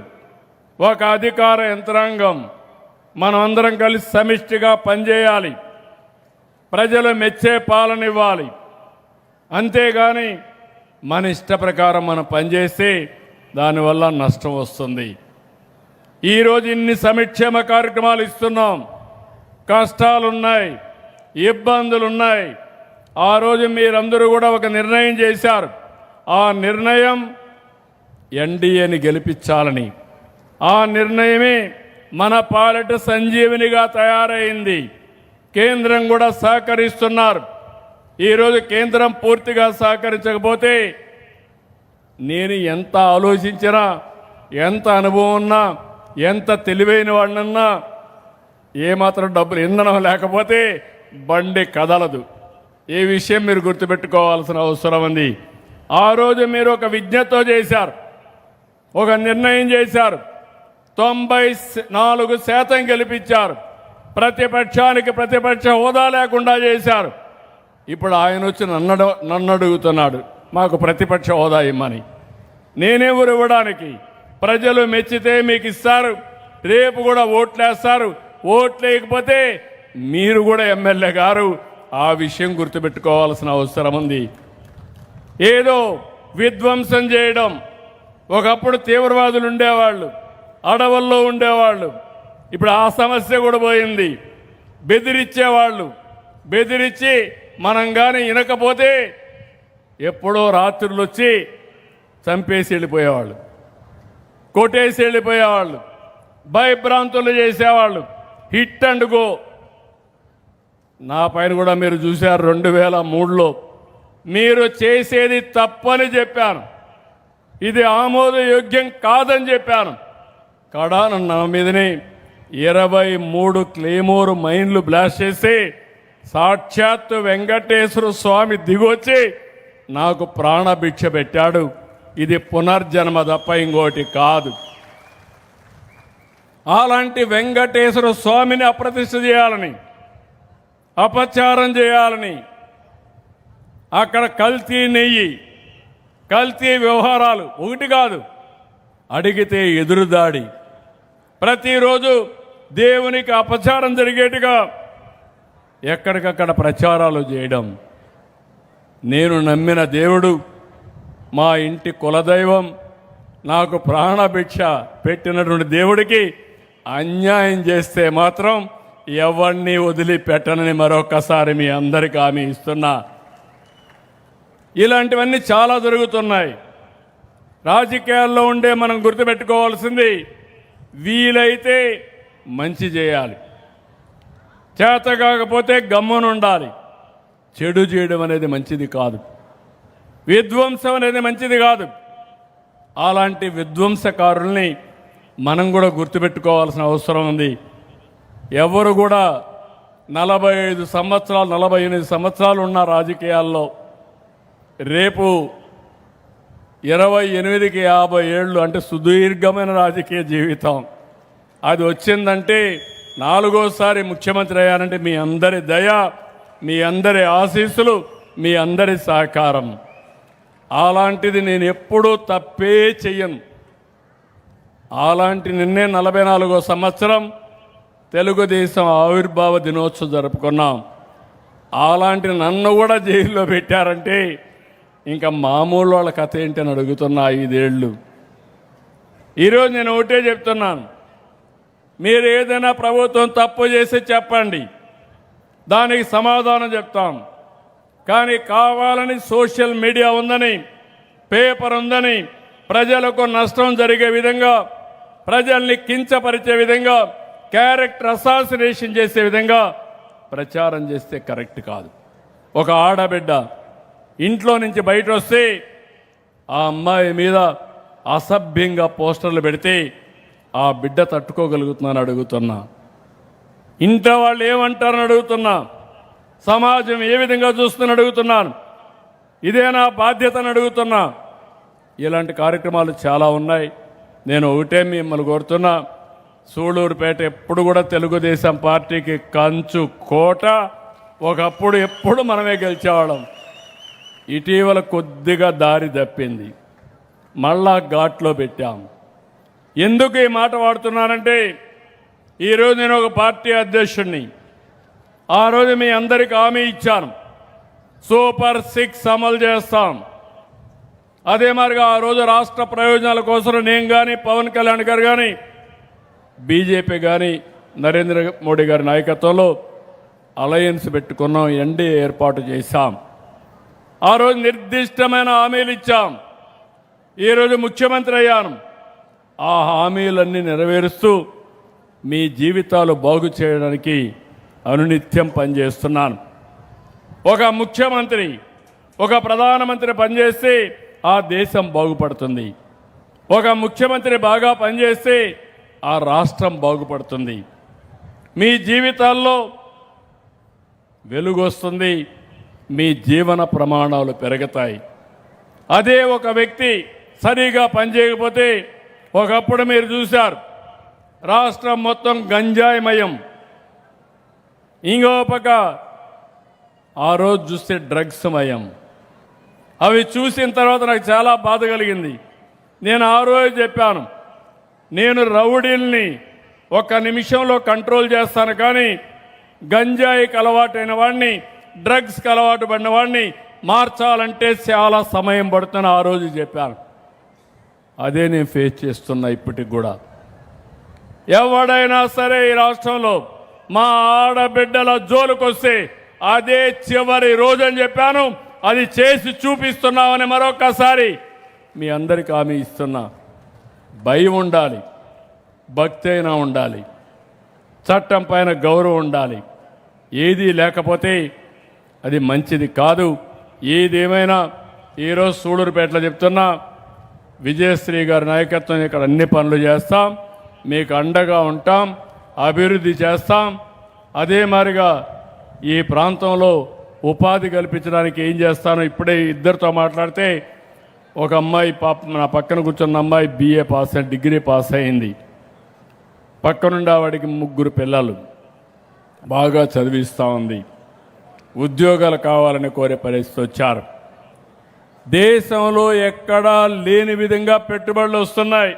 ఒక అధికార యంత్రాంగం, మనం అందరం కలిసి సమిష్టిగా పనిచేయాలి. ప్రజలు మెచ్చే పాలన ఇవ్వాలి. అంతేగాని మన ఇష్ట ప్రకారం మనం పనిచేస్తే దానివల్ల నష్టం వస్తుంది. ఈరోజు ఇన్ని సంక్షేమ కార్యక్రమాలు ఇస్తున్నాం, కష్టాలున్నాయి, ఇబ్బందులున్నాయి. ఆ రోజు మీరందరూ కూడా ఒక నిర్ణయం చేశారు. ఆ నిర్ణయం ఎన్డీఏని గెలిపించాలని. ఆ నిర్ణయమే మన పాలిట సంజీవనిగా తయారైంది. కేంద్రం కూడా సహకరిస్తున్నారు. ఈరోజు కేంద్రం పూర్తిగా సహకరించకపోతే నేను ఎంత ఆలోచించినా, ఎంత అనుభవం ఉన్నా, ఎంత తెలివైన వాడినన్నా ఏమాత్రం డబ్బులు ఇంధనం లేకపోతే బండి కదలదు. ఈ విషయం మీరు గుర్తుపెట్టుకోవాల్సిన అవసరం ఉంది. ఆ రోజు మీరు ఒక విజ్ఞతతో చేశారు, ఒక నిర్ణయం చేశారు. 94% గెలిపించారు. ప్రతిపక్షానికి ప్రతిపక్ష హోదా లేకుండా చేశారు. ఇప్పుడు ఆయన వచ్చి నన్ను అడుగుతున్నాడు మాకు ప్రతిపక్ష హోదా ఇమ్మని. నేనెవరు ఇవ్వడానికి? ప్రజలు మెచ్చితే మీకు ఇస్తారు, రేపు కూడా ఓట్లేస్తారు. ఓట్లేయకపోతే మీరు కూడా ఎమ్మెల్యే గారు. ఆ విషయం గుర్తుపెట్టుకోవాల్సిన అవసరం ఉంది. ఏదో విధ్వంసం చేయడం, ఒకప్పుడు తీవ్రవాదులు ఉండేవాళ్ళు, అడవుల్లో ఉండేవాళ్ళు, ఇప్పుడు ఆ సమస్య కూడా పోయింది. బెదిరించేవాళ్ళు, బెదిరించి మనం కానీ వినకపోతే ఎప్పుడో రాత్రులు వచ్చి చంపేసి వెళ్ళిపోయేవాళ్ళు, కొట్టేసి వెళ్ళిపోయేవాళ్ళు, భయభ్రాంతులు చేసేవాళ్ళు. Hit and go. నా పైన కూడా మీరు చూశారు. 2003లో మీరు చేసేది తప్పని చెప్పాను, ఇది ఆమోదయోగ్యం కాదని చెప్పాను. కడాన నా మీదనే 23 క్లేమోర్ మైన్లు బ్లాస్ట్ చేసి సాక్షాత్తు వెంకటేశ్వర స్వామి దిగొచ్చి నాకు ప్రాణభిక్ష పెట్టాడు. ఇది పునర్జన్మ తప్ప ఇంకోటి కాదు. అలాంటి వెంకటేశ్వర స్వామిని అప్రతిష్ఠ చేయాలని, అపచారం చేయాలని, అక్కడ కల్తీ నెయ్యి, కల్తీ వ్యవహారాలు ఒకటి కాదు, అడిగితే ఎదురుదాడి, ప్రతిరోజు దేవునికి అపచారం జరిగేట్టుగా ఎక్కడికక్కడ ప్రచారాలు చేయడం. నేను నమ్మిన దేవుడు, మా ఇంటి కులదైవం, నాకు ప్రాణభిక్ష పెట్టినటువంటి దేవుడికి అన్యాయం చేస్తే మాత్రం ఎవరిని వదిలిపెట్టనని మరొకసారి మీ అందరికీ హామీ ఇస్తున్నా. ఇలాంటివన్నీ చాలా జరుగుతున్నాయి. రాజకీయాల్లో ఉండే మనం గుర్తుపెట్టుకోవాల్సింది, వీలైతే మంచి చేయాలి, చేత కాకపోతే గమ్మునుండాలి. చెడు చేయడం అనేది మంచిది కాదు, విధ్వంసం అనేది మంచిది కాదు. అలాంటి విధ్వంసకారుల్ని మనం కూడా గుర్తుపెట్టుకోవాల్సిన అవసరం ఉంది. ఎవరు కూడా 45 సంవత్సరాలు 48 సంవత్సరాలు ఉన్న రాజకీయాల్లో రేపు 28కి 50 ఏళ్ళు అంటే సుదీర్ఘమైన రాజకీయ జీవితం. అది వచ్చిందంటే 4వసారి ముఖ్యమంత్రి అయ్యానంటే మీ అందరి దయ, మీ అందరి ఆశీస్సులు, మీ అందరి సహకారం. అలాంటిది నేను ఎప్పుడూ తప్పే చెయ్యను. అలాంటి నిన్నే 44వ సంవత్సరం తెలుగుదేశం ఆవిర్భావ దినోత్సవం జరుపుకున్నాం. అలాంటి నన్ను కూడా జైల్లో పెట్టారంటే ఇంకా మామూలు వాళ్ళ కథ ఏంటని అడుగుతున్నా. 5 ఏళ్ళు. ఈరోజు నేను ఒకటే చెప్తున్నాను, మీరు ఏదైనా ప్రభుత్వం తప్పు చేసి చెప్పండి, దానికి సమాధానం చెప్తాం. కానీ కావాలని సోషల్ మీడియా ఉందని, పేపర్ ఉందని, ప్రజలకు నష్టం జరిగే విధంగా, ప్రజల్ని కించపరిచే విధంగా, క్యారెక్టర్ అసాసినేషన్ చేసే విధంగా ప్రచారం చేస్తే కరెక్ట్ కాదు. ఒక ఆడబిడ్డ ఇంట్లో నుంచి బయట వస్తే ఆ అమ్మాయి మీద అసభ్యంగా పోస్టర్లు పెడితే ఆ బిడ్డ తట్టుకోగలుగుతున్నాను అడుగుతున్నా. ఇంట్లో వాళ్ళు ఏమంటారని అడుగుతున్నా. సమాజం ఏ విధంగా చూస్తుందని అడుగుతున్నాను. ఇదే నా బాధ్యతను అడుగుతున్నా. ఇలాంటి కార్యక్రమాలు చాలా ఉన్నాయి. నేను ఒకటే మిమ్మల్ని కోరుతున్నా, సూళ్ళూరుపేట ఎప్పుడు కూడా తెలుగుదేశం పార్టీకి కంచు కోట. ఒకప్పుడు ఎప్పుడు మనమే గెలిచేవాళ్ళం. ఇటీవల కొద్దిగా దారి తప్పింది, మళ్ళా ఘాట్లో పెట్టాం. ఎందుకు ఈ మాట వాడుతున్నానంటే, ఈరోజు నేను ఒక పార్టీ అధ్యక్షుడిని. ఆ రోజు మీ అందరికీ హామీ ఇచ్చాను, సూపర్ 6 అమలు చేస్తాం. అదే మరిగా ఆ రోజు రాష్ట్ర ప్రయోజనాల కోసం నేను కానీ, పవన్ కళ్యాణ్ గారు కానీ, బీజేపీ కానీ, నరేంద్ర మోడీ గారి నాయకత్వంలో అలయన్స్ పెట్టుకున్నాం, ఎన్డీఏ ఏర్పాటు చేశాం. ఆ రోజు నిర్దిష్టమైన హామీలు ఇచ్చాం. ఈరోజు ముఖ్యమంత్రి అయ్యాను. ఆ హామీలన్నీ నెరవేరుస్తూ మీ జీవితాలు బాగు చేయడానికి అనునిత్యం పనిచేస్తున్నాను. ఒక ముఖ్యమంత్రి, ఒక ప్రధానమంత్రి పనిచేస్తే ఆ దేశం బాగుపడుతుంది. ఒక ముఖ్యమంత్రి బాగా పనిచేస్తే ఆ రాష్ట్రం బాగుపడుతుంది. మీ జీవితాల్లో వెలుగు వస్తుంది, మీ జీవన ప్రమాణాలు పెరుగుతాయి. అదే ఒక వ్యక్తి సరిగా పనిచేయకపోతే, ఒకప్పుడు మీరు చూశారు రాష్ట్రం మొత్తం గంజాయిమయం, ఇంకో పక్క ఆ రోజు చూస్తే డ్రగ్స్ మయం. అవి చూసిన తర్వాత నాకు చాలా బాధ కలిగింది. నేను ఆ రోజు చెప్పాను, నేను రౌడీల్ని ఒక్క నిమిషంలో కంట్రోల్ చేస్తాను, కానీ గంజాయికి అలవాటైన వాడిని, డ్రగ్స్కి అలవాటు పడిన వాడిని మార్చాలంటే చాలా సమయం పడుతుందని ఆ రోజు చెప్పాను. అదే నేను ఫేస్ చేస్తున్నా ఇప్పటికి కూడా. ఎవడైనా సరే ఈ రాష్ట్రంలో మా ఆడబిడ్డల జోలుకొస్తే అదే చివరి రోజు అని చెప్పాను. అది చేసి చూపిస్తున్నామని మరొకసారి మీ అందరికీ హామీ ఇస్తున్నా. భయం ఉండాలి, భక్తి అయినా ఉండాలి, చట్టం పైన గౌరవం ఉండాలి. ఏదీ లేకపోతే అది మంచిది కాదు. ఏదేమైనా ఈరోజు సూళూరుపేటలో చెప్తున్నా, విజయశ్రీ గారి నాయకత్వం ఇక్కడ అన్ని పనులు చేస్తాం, మీకు అండగా ఉంటాం, అభివృద్ధి చేస్తాం. అదే మాదిరిగా ఈ ప్రాంతంలో ఉపాధి కల్పించడానికి ఏం చేస్తానో ఇప్పుడే ఇద్దరితో మాట్లాడితే, ఒక అమ్మాయి నా పక్కన కూర్చున్న అమ్మాయి BA పాస్ అయ్యి, డిగ్రీ పాస్ అయింది. పక్కనుండి వాడికి 3 పిల్లలు, బాగా చదివిస్తూ ఉంది. ఉద్యోగాలు కావాలని కోరే పరిస్థితి వచ్చారు. దేశంలో ఎక్కడా లేని విధంగా పెట్టుబడులు వస్తున్నాయి.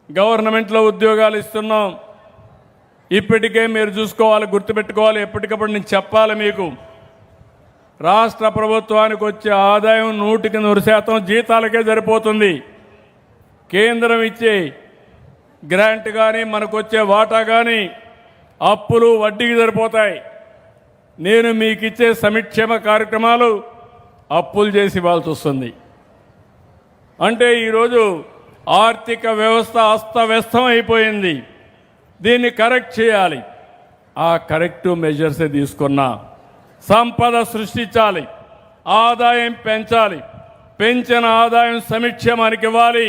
గవర్నమెంట్లో ఉద్యోగాలు ఇస్తున్నాం. ఇప్పటికే మీరు చూసుకోవాలి, గుర్తుపెట్టుకోవాలి, ఎప్పటికప్పుడు నేను చెప్పాలి మీకు. రాష్ట్ర ప్రభుత్వానికి వచ్చే ఆదాయం 100% జీతాలకే సరిపోతుంది. కేంద్రం ఇచ్చే గ్రాంట్ కానీ, మనకు వచ్చే వాటా కానీ అప్పులు వడ్డీకి సరిపోతాయి. నేను మీకు ఇచ్చే సంక్షేమ కార్యక్రమాలు అప్పులు చేసి ఇవ్వాల్సి వస్తుంది. అంటే ఈరోజు ఆర్థిక వ్యవస్థ అస్తవ్యస్తం అయిపోయింది. దీన్ని కరెక్ట్ చేయాలి. ఆ కరెక్టివ్ మెజర్సే తీసుకున్నా. సంపద సృష్టించాలి, ఆదాయం పెంచాలి. పెంచిన ఆదాయం సంక్షేమానికి ఇవ్వాలి,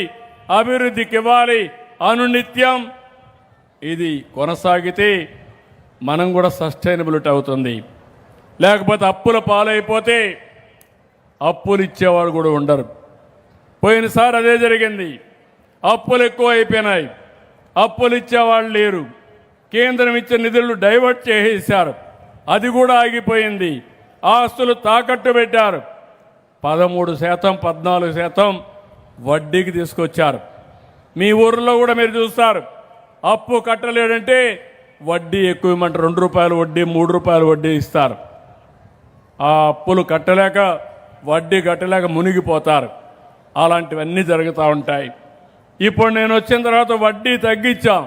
అభివృద్ధికి ఇవ్వాలి. అనునిత్యం ఇది కొనసాగితే మనం కూడా సస్టైనబిలిటీ అవుతుంది. లేకపోతే అప్పుల పాలైపోతే అప్పులు ఇచ్చేవాడు కూడా ఉండరు. పోయినసారి అదే జరిగింది. అప్పులు ఎక్కువ అయిపోయినాయి, అప్పులు ఇచ్చేవాళ్ళు లేరు. కేంద్రం ఇచ్చే నిధులు డైవర్ట్ చేసేశారు, అది కూడా ఆగిపోయింది. ఆస్తులు తాకట్టు పెట్టారు. 13%, 14% వడ్డీకి తీసుకొచ్చారు. మీ ఊర్లో కూడా మీరు చూస్తారు, అప్పు కట్టలేడంటే వడ్డీ ఎక్కువ ఇవ్వమంటారు. 2 రూపాయలు వడ్డీ, 3 రూపాయలు వడ్డీ ఇస్తారు. ఆ అప్పులు కట్టలేక, వడ్డీ కట్టలేక మునిగిపోతారు. అలాంటివన్నీ జరుగుతూ ఉంటాయి. ఇప్పుడు నేను వచ్చిన తర్వాత వడ్డీ తగ్గించాం,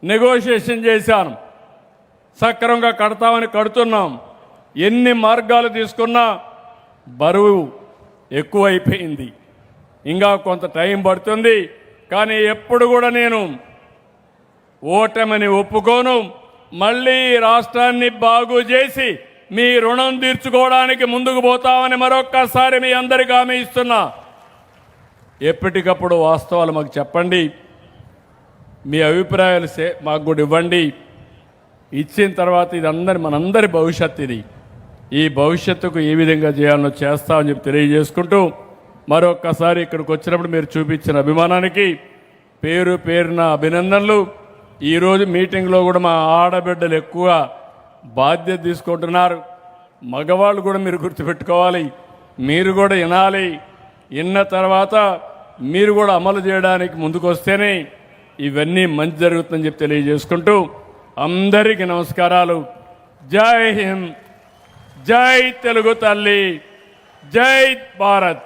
నెగోషియేషన్ చేశాను. సక్రమంగా కడతామని కడుతున్నాం. ఎన్ని మార్గాలు తీసుకున్నా బరువు ఎక్కువైపోయింది. ఇంకా కొంత టైం పడుతుంది, కానీ ఎప్పుడు కూడా నేను ఓటమిని ఒప్పుకోను. మళ్ళీ రాష్ట్రాన్ని బాగు చేసి మీ రుణం తీర్చుకోవడానికి ముందుకు పోతామని మరొక్కసారి మీ అందరికీ హామీ ఇస్తున్నా. ఎప్పటికప్పుడు వాస్తవాలు మాకు చెప్పండి, మీ అభిప్రాయాలు మాకు కూడా ఇవ్వండి. ఇచ్చిన తర్వాత ఇది మనందరి భవిష్యత్తు. ఇది ఈ భవిష్యత్తుకు ఏ విధంగా చేయాలనో చేస్తామని చెప్పి తెలియజేసుకుంటూ, మరొక్కసారి ఇక్కడికి వచ్చినప్పుడు మీరు చూపించిన అభిమానానికి పేరు పేరున అభినందనలు. ఈరోజు మీటింగ్లో కూడా మా ఆడబిడ్డలు ఎక్కువ బాధ్యత తీసుకుంటున్నారు. మగవాళ్ళు కూడా మీరు గుర్తుపెట్టుకోవాలి, మీరు కూడా వినాలి. విన్న తర్వాత మీరు కూడా అమలు చేయడానికి ముందుకు వస్తేనే ఇవన్నీ మంచి జరుగుతుందని చెప్పి తెలియజేసుకుంటూ అందరికీ నమస్కారాలు. జై హింద్, జై తెలుగు తల్లి, జై భారత్.